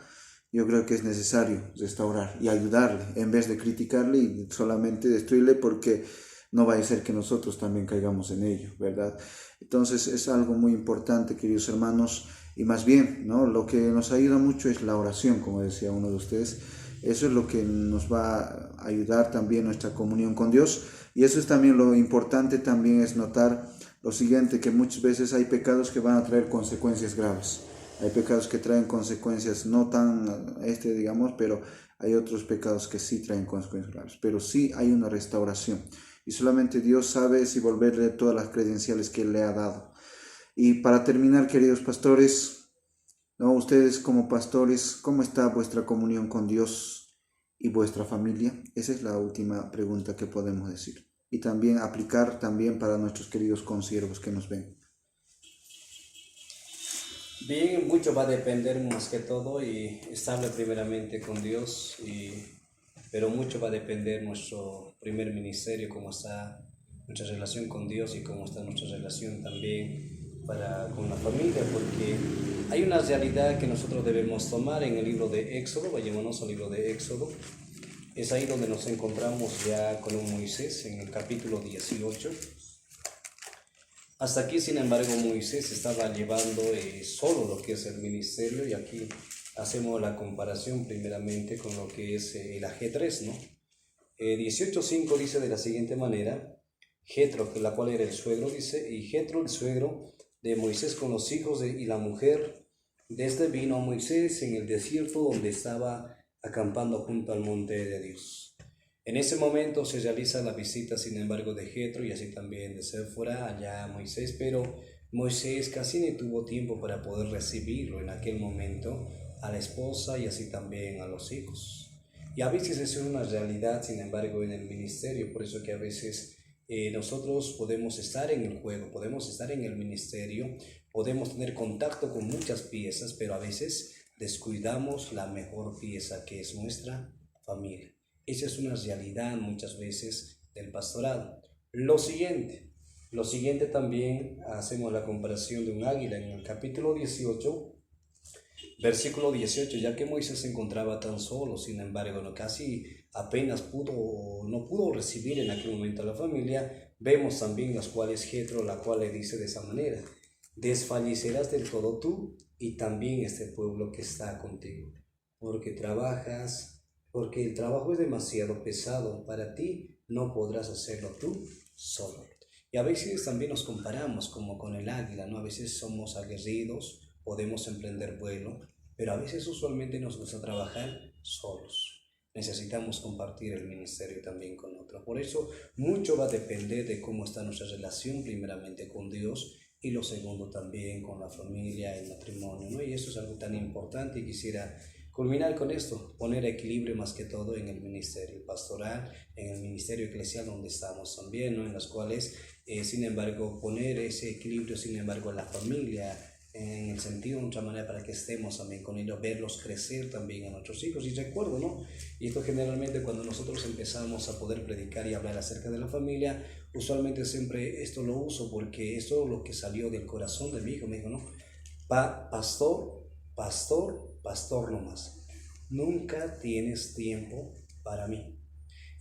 yo creo que es necesario restaurar y ayudarle, en vez de criticarle y solamente destruirle, porque no vaya a ser que nosotros también caigamos en ello, ¿verdad? Entonces es algo muy importante, queridos hermanos, y más bien, ¿no?, lo que nos ayuda mucho es la oración, como decía uno de ustedes. Eso es lo que nos va a ayudar también nuestra comunión con Dios, y eso es también lo importante, también es notar lo siguiente, que muchas veces hay pecados que van a traer consecuencias graves. Hay pecados que traen consecuencias no tan, digamos, pero hay otros pecados que sí traen consecuencias graves. Pero sí hay una restauración. Y solamente Dios sabe si volverle todas las credenciales que Él le ha dado. Y para terminar, queridos pastores, ¿no?, ustedes como pastores, ¿cómo está vuestra comunión con Dios y vuestra familia? Esa es la última pregunta que podemos decir. Y también aplicar también para nuestros queridos consiervos que nos ven. Bien, mucho va a depender más que todo y estable primeramente con Dios, pero mucho va a depender nuestro primer ministerio, cómo está nuestra relación con Dios y cómo está nuestra relación también con la familia, porque hay una realidad que nosotros debemos tomar en el libro de Éxodo. Vayámonos al libro de Éxodo. Es ahí donde nos encontramos ya con un Moisés en el capítulo 18. Hasta aquí, sin embargo, Moisés estaba llevando solo lo que es el ministerio, y aquí hacemos la comparación primeramente con lo que es el ajedrez, ¿no? 18.5 dice de la siguiente manera: Jetro, la cual era el suegro, dice, y Jetro, el suegro de Moisés, con los hijos y la mujer, desde vino a Moisés en el desierto donde estaba acampando junto al monte de Dios. En ese momento se realiza la visita, sin embargo, de Jetro y así también de Séfora allá a Moisés, pero Moisés casi ni tuvo tiempo para poder recibirlo en aquel momento, a la esposa y así también a los hijos. Y a veces eso es una realidad, sin embargo, en el ministerio, por eso que a veces nosotros podemos estar en el juego, podemos estar en el ministerio, podemos tener contacto con muchas piezas, pero a veces descuidamos la mejor pieza, que es nuestra familia. Esa es una realidad muchas veces del pastorado. Lo siguiente también hacemos la comparación de un águila en el capítulo 18, versículo 18, ya que Moisés se encontraba tan solo, sin embargo, casi apenas no pudo recibir en aquel momento a la familia, vemos también las cuales Jetro, la cual le dice de esa manera: desfallecerás del todo tú y también este pueblo que está contigo, porque el trabajo es demasiado pesado para ti, no podrás hacerlo tú solo. Y a veces también nos comparamos como con el águila, ¿no? A veces somos aguerridos, podemos emprender vuelo, pero a veces usualmente nos gusta trabajar solos. Necesitamos compartir el ministerio también con otros. Por eso mucho va a depender de cómo está nuestra relación, primeramente con Dios, y lo segundo también con la familia, el matrimonio, ¿no? Y eso es algo tan importante, y quisiera culminar con esto, poner equilibrio más que todo en el ministerio pastoral, en el ministerio eclesial donde estamos también, ¿no? En las cuales, sin embargo, poner ese equilibrio, sin embargo, en la familia, en el sentido de otra manera, para que estemos también con ellos, verlos crecer también a nuestros hijos. Y recuerdo, ¿no? Y esto generalmente cuando nosotros empezamos a poder predicar y hablar acerca de la familia, usualmente siempre esto lo uso porque esto es lo que salió del corazón de mi hijo. Me dijo, ¿no? Pastor nomás. Nunca tienes tiempo para mí.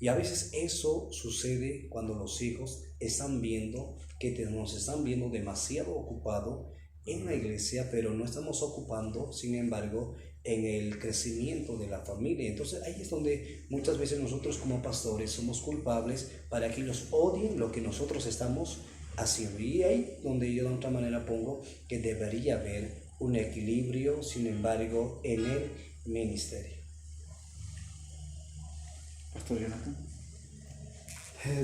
Y a veces eso sucede cuando los hijos están viendo que nos están viendo demasiado ocupados en la iglesia, pero no estamos ocupando, sin embargo, en el crecimiento de la familia. Entonces ahí es donde muchas veces nosotros como pastores somos culpables para que ellos odien lo que nosotros estamos haciendo. Y ahí donde yo de otra manera pongo que debería haber un equilibrio, sin embargo, en el ministerio. Pastor Jonathan.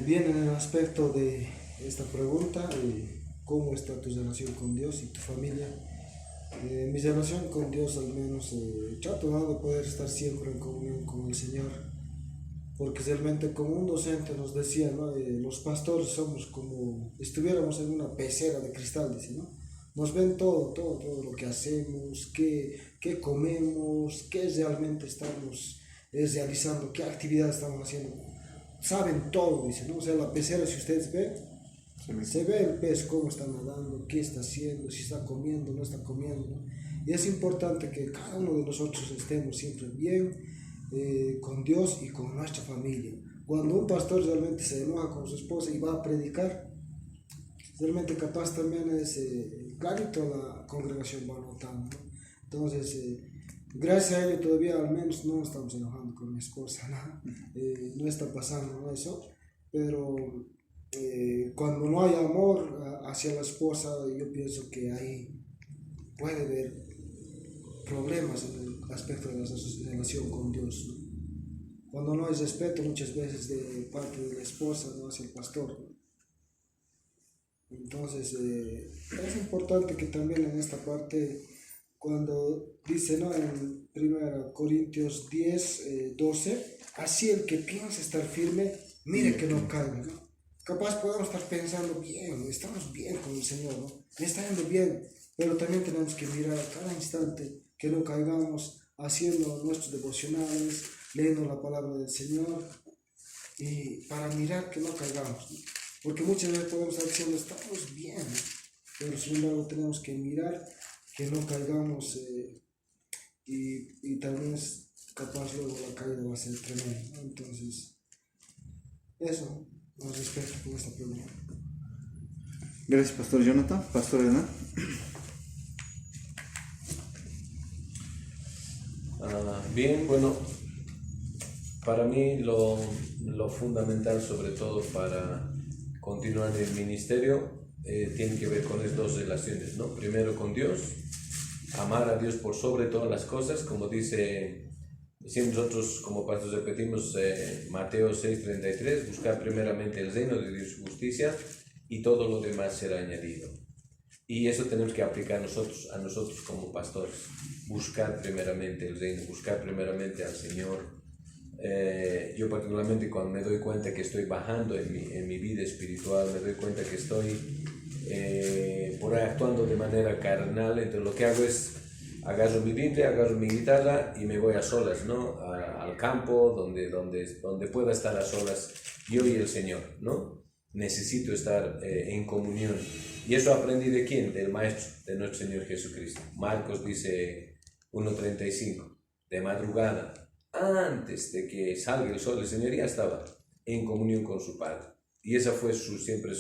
Bien, en el aspecto de esta pregunta, ¿cómo está tu relación con Dios y tu familia? Mi relación con Dios, al menos, trato de poder estar siempre en comunión con el Señor, porque realmente, como un docente nos decía, ¿no? Los pastores somos como si estuviéramos en una pecera de cristal, dice, ¿no? Nos ven todo lo que hacemos, qué comemos, qué realmente estamos realizando, qué actividad estamos haciendo. Saben todo, dice, ¿no? O sea, la pecera, si ustedes ven, se ve el pez, cómo está nadando, qué está haciendo, si está comiendo, no está comiendo, ¿no? Y es importante que cada uno de nosotros estemos siempre bien con Dios y con nuestra familia. Cuando un pastor realmente se enoja con su esposa y va a predicar, realmente capaz también es clarito la congregación va notando, ¿no? Entonces, gracias a ello todavía al menos no estamos enojando con mi esposa, ¿no? No está pasando, ¿no? Eso, pero cuando no hay amor hacia la esposa, yo pienso que ahí puede haber problemas en el aspecto de la relación con Dios, ¿no? Cuando no hay respeto muchas veces de parte de la esposa, ¿no? Hacia el pastor, ¿no? Entonces es importante que también en esta parte, cuando dice, ¿no? En 1 Corintios 10, 12, así el que piensa estar firme, mire que no caiga, ¿no? Capaz podemos estar pensando bien, estamos bien con el Señor, ¿no? Me está yendo bien, pero también tenemos que mirar cada instante que no caigamos haciendo nuestros devocionales, leyendo la palabra del Señor, y para mirar que no caigamos, ¿no? Porque muchas veces podemos estar diciendo estamos bien, ¿no? Pero sin embargo tenemos que mirar que no caigamos, y también es capaz luego la caída va a ser tremenda, ¿no? Entonces eso al respecto con esta pregunta. Gracias, Pastor Jonathan. Pastor Hernán. Bien, bueno, para mí lo fundamental, sobre todo para continuar el ministerio, tiene que ver con estas dos relaciones, ¿no? Primero con Dios, amar a Dios por sobre todas las cosas, como dice, siempre nosotros como pastores repetimos Mateo 6:33, buscar primeramente el reino de Dios y su justicia y todo lo demás será añadido. Y eso tenemos que aplicar a nosotros como pastores, buscar primeramente el reino, buscar primeramente al Señor. Yo particularmente cuando me doy cuenta que estoy bajando en mi vida espiritual, me doy cuenta que estoy por ahí actuando de manera carnal, entonces lo que hago es agarro mi Biblia, agarro mi guitarra y me voy a solas, ¿no? Al campo donde pueda estar a solas yo y el Señor, ¿no? Necesito estar en comunión. Y eso aprendí ¿de quién? Del Maestro, de nuestro Señor Jesucristo. Marcos dice 1:35, de madrugada, antes de que salga el sol, el Señor ya estaba en comunión con su Padre. Y esa fue siempre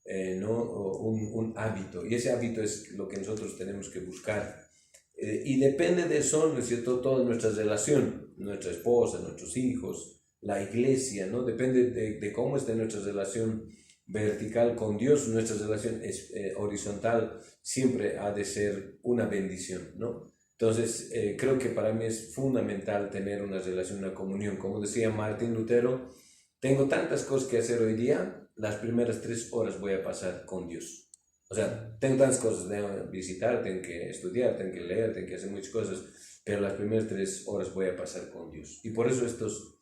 un hábito. Y ese hábito es lo que nosotros tenemos que buscar. Y depende de eso, ¿no es cierto?, toda nuestra relación, nuestra esposa, nuestros hijos, la iglesia, ¿no? Depende de cómo esté nuestra relación vertical con Dios, nuestra relación horizontal siempre ha de ser una bendición, ¿no? Entonces, creo que para mí es fundamental tener una relación, una comunión. Como decía Martín Lutero, tengo tantas cosas que hacer hoy día, las primeras 3 horas voy a pasar con Dios. O sea, tengo tantas cosas, tengo que visitar, tengo que estudiar, tengo que leer, tengo que hacer muchas cosas, pero las primeras 3 horas voy a pasar con Dios. Y por eso estos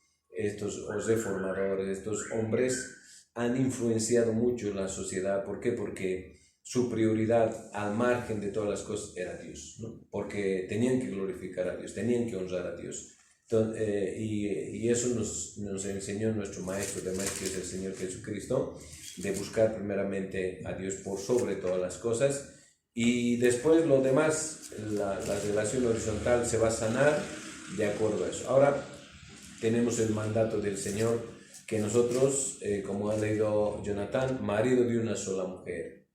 reformadores, estos hombres han influenciado mucho la sociedad. ¿Por qué? Porque su prioridad al margen de todas las cosas era Dios, ¿no? Porque tenían que glorificar a Dios, tenían que honrar a Dios. Entonces, y eso nos enseñó nuestro Maestro de Maestros, que es el Señor Jesucristo, de buscar primeramente a Dios por sobre todas las cosas, y después lo demás, la relación horizontal se va a sanar de acuerdo a eso. Ahora tenemos el mandato del Señor, que nosotros, como ha leído Jonathan, marido de una sola mujer.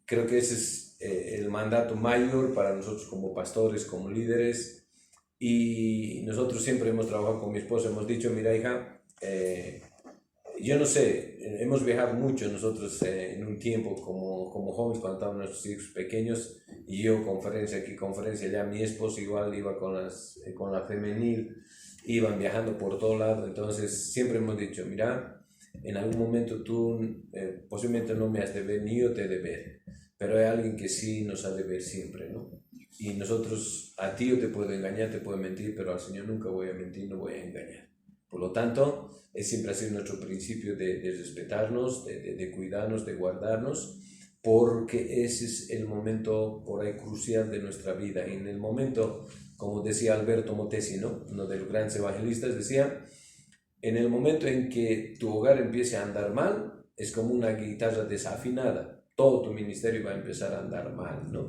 Creo que ese es el mandato mayor para nosotros como pastores, como líderes. Y nosotros siempre hemos trabajado con mi esposa, hemos dicho, mira hija, yo no sé, hemos viajado mucho nosotros en un tiempo como jóvenes cuando estaban nuestros hijos pequeños, y yo conferencia aquí, conferencia allá, mi esposa igual iba con la femenil, iban viajando por todo lado. Entonces siempre hemos dicho, mira, en algún momento tú posiblemente no me has de ver ni yo te he de ver, pero hay alguien que sí nos ha de ver siempre, ¿no? Y nosotros, a ti yo te puedo engañar, te puedo mentir, pero al Señor nunca voy a mentir, no voy a engañar. Por lo tanto, siempre ha sido nuestro principio de respetarnos, de cuidarnos, de guardarnos, porque ese es el momento por ahí crucial de nuestra vida. En el momento, como decía Alberto Motesi, ¿no? Uno de los grandes evangelistas, decía, en el momento en que tu hogar empiece a andar mal, es como una guitarra desafinada. Todo tu ministerio va a empezar a andar mal, ¿no?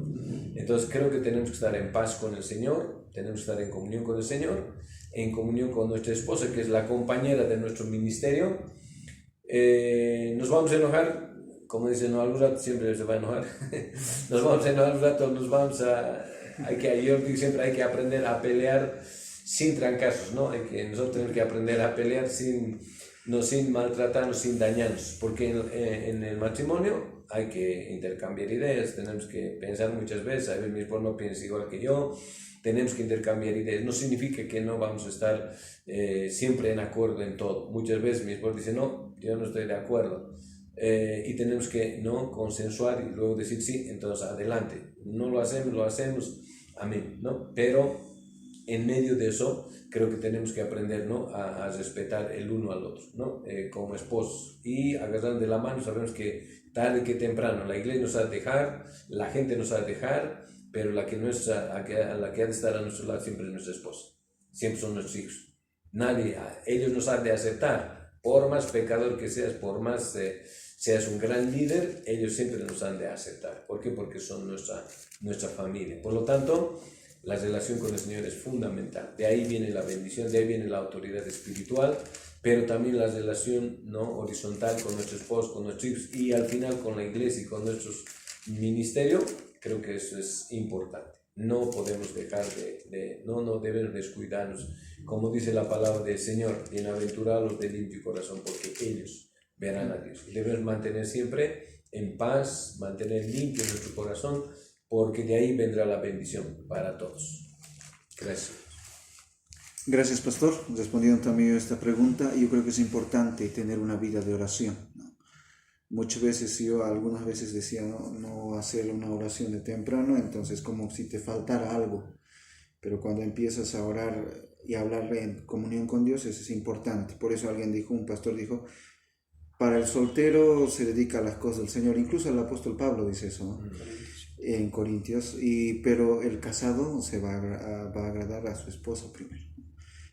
Entonces creo que tenemos que estar en paz con el Señor, tenemos que estar en comunión con el Señor, en comunión con nuestra esposa, que es la compañera de nuestro ministerio. Nos vamos a enojar, como dicen, no, algún rato siempre se va a enojar. Nos vamos a enojar un rato, yo digo siempre, hay que aprender a pelear sin trancazos, ¿no? Nosotros tenemos que aprender a pelear sin maltratarnos, sin dañarnos, porque en el matrimonio hay que intercambiar ideas, tenemos que pensar muchas veces, a veces mi esposo no piensa igual que yo, tenemos que intercambiar ideas. No significa que no vamos a estar siempre en acuerdo en todo. Muchas veces mi esposo dice, no, yo no estoy de acuerdo, y tenemos que no consensuar y luego decir sí, entonces adelante, no lo hacemos, amén, ¿no? Pero en medio de eso creo que tenemos que aprender, ¿no? a respetar el uno al otro, ¿no? Como esposos, y agarrando de la mano. Sabemos que tarde que temprano la iglesia nos ha de dejar, la gente nos ha de dejar, pero la que ha de estar a nuestro lado siempre es nuestra esposa, siempre son nuestros hijos. Ellos nos han de aceptar, por más pecador que seas, por más seas un gran líder, ellos siempre nos han de aceptar. ¿Por qué? Porque son nuestra familia. Por lo tanto, la relación con el Señor es fundamental. De ahí viene la bendición, de ahí viene la autoridad espiritual, pero también la relación, ¿no? horizontal con nuestro esposo, con nuestros hijos, y al final con la iglesia y con nuestros ministerios. Creo que eso es importante. No podemos dejar no debemos descuidarnos. Como dice la palabra del Señor, bienaventurados los de limpio corazón, porque ellos verán a Dios. Y debemos mantener siempre en paz, mantener limpio nuestro corazón, porque de ahí vendrá la bendición para todos. Gracias. Gracias, pastor. Respondiendo también a esta pregunta, yo creo que es importante tener una vida de oración, ¿no? Muchas veces algunas veces decía no hacer una oración de temprano, entonces como si te faltara algo. Pero cuando empiezas a orar y a hablar en comunión con Dios, eso es importante. Por eso un pastor dijo, para el soltero se dedica a las cosas del Señor. Incluso el apóstol Pablo dice eso, ¿no? En Corintios. Pero el casado se va a agradar a su esposa primero.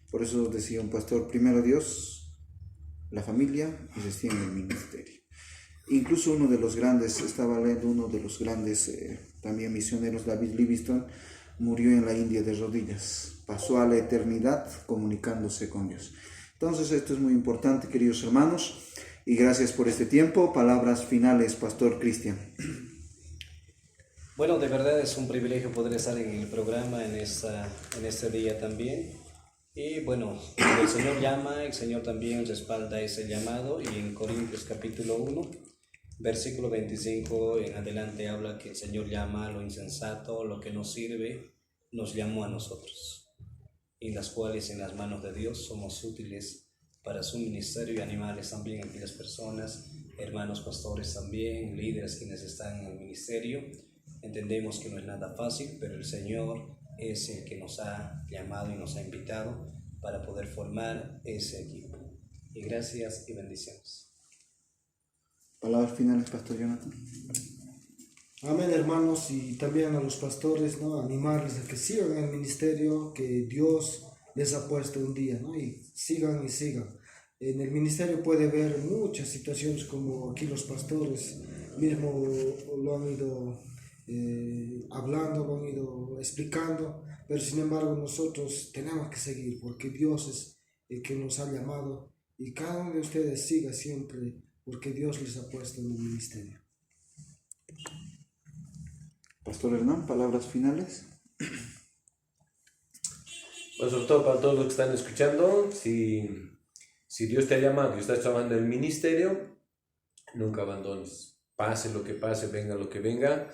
Por eso decía un pastor, primero Dios, la familia y después el ministerio. Incluso uno de los grandes, estaba leyendo uno de los grandes también misioneros, David Livingstone, murió en la India de rodillas, pasó a la eternidad comunicándose con Dios. Entonces esto es muy importante, queridos hermanos, y gracias por este tiempo. Palabras finales, Pastor Cristian. Bueno, de verdad es un privilegio poder estar en el programa en este día también. Y bueno, el Señor llama, el Señor también respalda ese llamado, y en Corintios capítulo 1, versículo 25 en adelante habla que el Señor llama a lo insensato, lo que no sirve, nos llamó a nosotros, en las cuales en las manos de Dios somos útiles para su ministerio, y animales también a aquellas personas, hermanos pastores también, líderes quienes están en el ministerio. Entendemos que no es nada fácil, pero el Señor es el que nos ha llamado y nos ha invitado para poder formar ese equipo. Y gracias y bendiciones. Palabras finales, Pastor Jonathan. Amén, hermanos, y también a los pastores, ¿no? Animarles a que sigan en el ministerio que Dios les ha puesto un día, ¿no? Y sigan y sigan. En el ministerio puede haber muchas situaciones, como aquí los pastores mismo lo han ido hablando, lo han ido explicando, pero sin embargo nosotros tenemos que seguir, porque Dios es el que nos ha llamado, y cada uno de ustedes siga siempre, porque Dios les ha puesto en el ministerio. Pastor Hernán, palabras finales. Pues sobre todo para todos los que están escuchando, si Dios te ha llamado y estás trabajando en el ministerio, nunca abandones. Pase lo que pase, venga lo que venga,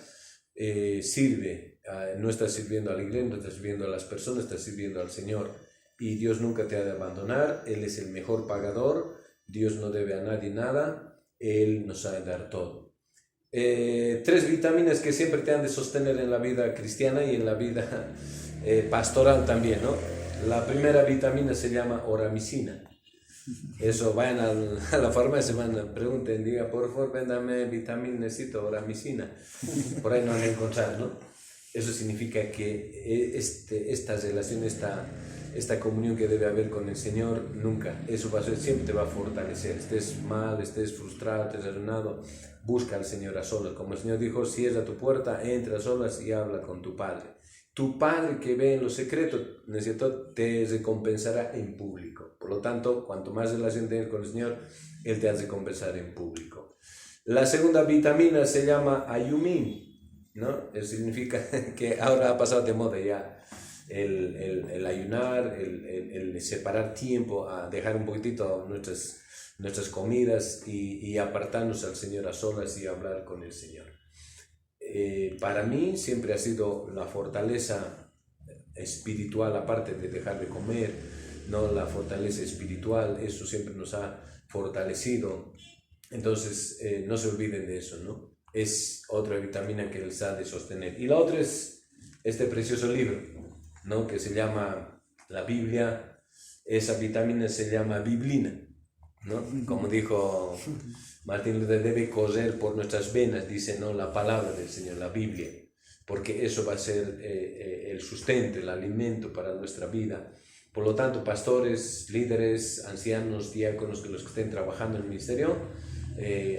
sirve. No estás sirviendo a la iglesia, no estás sirviendo a las personas, estás sirviendo al Señor. Y Dios nunca te ha de abandonar. Él es el mejor pagador. Dios no debe a nadie nada. Él nos ha de dar todo. 3 vitaminas que siempre te han de sostener en la vida cristiana y en la vida pastoral también, ¿no? La primera vitamina se llama oramicina. Eso, vayan a la farmacia, pregunten, diga, por favor, véndame vitamina, necesito oramicina. Por ahí no van a encontrar, ¿no? Eso significa que esta relación, esta comunión que debe haber con el Señor, nunca, eso va a ser, siempre te va a fortalecer. Estés mal, estés frustrado, estés arruinado, busca al Señor a solas. Como el Señor dijo, cierra tu puerta, entra a solas y habla con tu Padre. Tu Padre que ve en lo secreto, ¿no es cierto?, te recompensará en público. Por lo tanto, cuanto más relación tengas con el Señor, Él te ha de recompensar en público. La segunda vitamina se llama ayumín, ¿no? Eso significa que ahora ha pasado de moda ya el ayunar, el separar tiempo, a dejar un poquitito nuestras comidas y apartarnos al Señor a solas y hablar con el Señor. Para mí siempre ha sido la fortaleza espiritual, aparte de dejar de comer, ¿no? La fortaleza espiritual, eso siempre nos ha fortalecido. Entonces no se olviden de eso, ¿no? Es otra vitamina que les ha de sostener. Y la otra es este precioso libro, ¿no?, que se llama la Biblia. Esa vitamina se llama biblina, ¿no? Como dijo Martín Lutero, debe correr por nuestras venas, dice, ¿no?, la palabra del Señor, la Biblia, porque eso va a ser el sustento, el alimento para nuestra vida. Por lo tanto, pastores, líderes, ancianos, diáconos, que los que estén trabajando en el ministerio,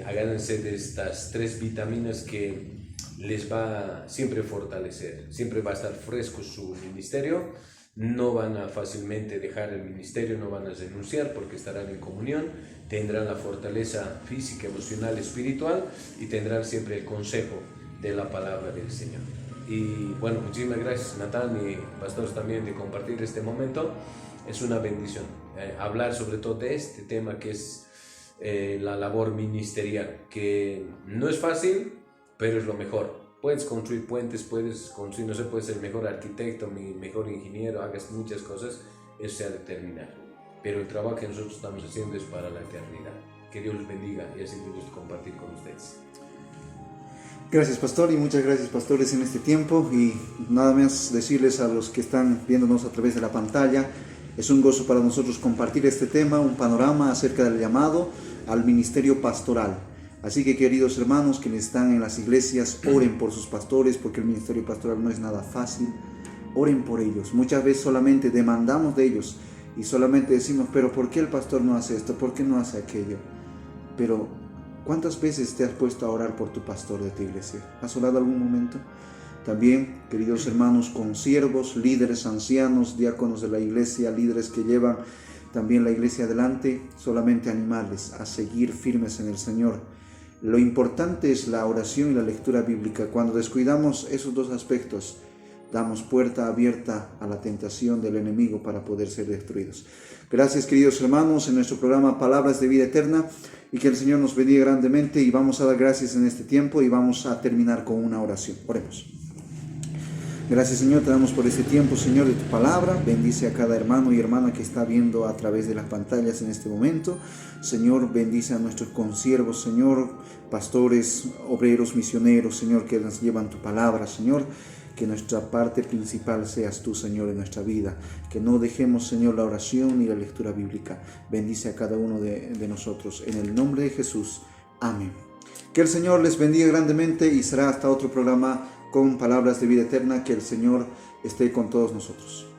agárrense de estas 3 vitaminas que les va siempre a fortalecer, siempre va a estar fresco su ministerio. No van a fácilmente dejar el ministerio, no van a renunciar, porque estarán en comunión, tendrán la fortaleza física, emocional, espiritual, y tendrán siempre el consejo de la palabra del Señor. Y bueno, muchísimas gracias, Natán y pastores, también de compartir este momento. Es una bendición hablar sobre todo de este tema que es la labor ministerial, que no es fácil, pero es lo mejor. Puedes construir puentes, puedes construir, no sé, puedes ser el mejor arquitecto, mejor ingeniero, hagas muchas cosas, eso se ha de terminar. Pero el trabajo que nosotros estamos haciendo es para la eternidad. Que Dios los bendiga y así me gusta compartir con ustedes. Gracias, pastor, y muchas gracias, pastores, en este tiempo. Y nada más decirles a los que están viéndonos a través de la pantalla, es un gozo para nosotros compartir este tema, un panorama acerca del llamado al ministerio pastoral. Así que, queridos hermanos que están en las iglesias, oren por sus pastores, porque el ministerio pastoral no es nada fácil. Oren por ellos. Muchas veces solamente demandamos de ellos y solamente decimos, pero ¿por qué el pastor no hace esto? ¿Por qué no hace aquello? Pero ¿cuántas veces te has puesto a orar por tu pastor de tu iglesia? ¿Has orado algún momento? También, queridos hermanos, consiervos, líderes, ancianos, diáconos de la iglesia, líderes que llevan también la iglesia adelante, solamente animarles a seguir firmes en el Señor. Lo importante es la oración y la lectura bíblica. Cuando descuidamos esos dos aspectos, damos puerta abierta a la tentación del enemigo para poder ser destruidos. Gracias, queridos hermanos, en nuestro programa Palabras de Vida Eterna, y que el Señor nos bendiga grandemente, y vamos a dar gracias en este tiempo y vamos a terminar con una oración. Oremos. Gracias, Señor, te damos por este tiempo, Señor, de tu palabra. Bendice a cada hermano y hermana que está viendo a través de las pantallas en este momento. Señor, bendice a nuestros consiervos, Señor, pastores, obreros, misioneros, Señor, que nos llevan tu palabra, Señor. Que nuestra parte principal seas tú, Señor, en nuestra vida. Que no dejemos, Señor, la oración y la lectura bíblica. Bendice a cada uno de nosotros. En el nombre de Jesús. Amén. Que el Señor les bendiga grandemente, y será hasta otro programa con Palabras de Vida Eterna. Que el Señor esté con todos nosotros.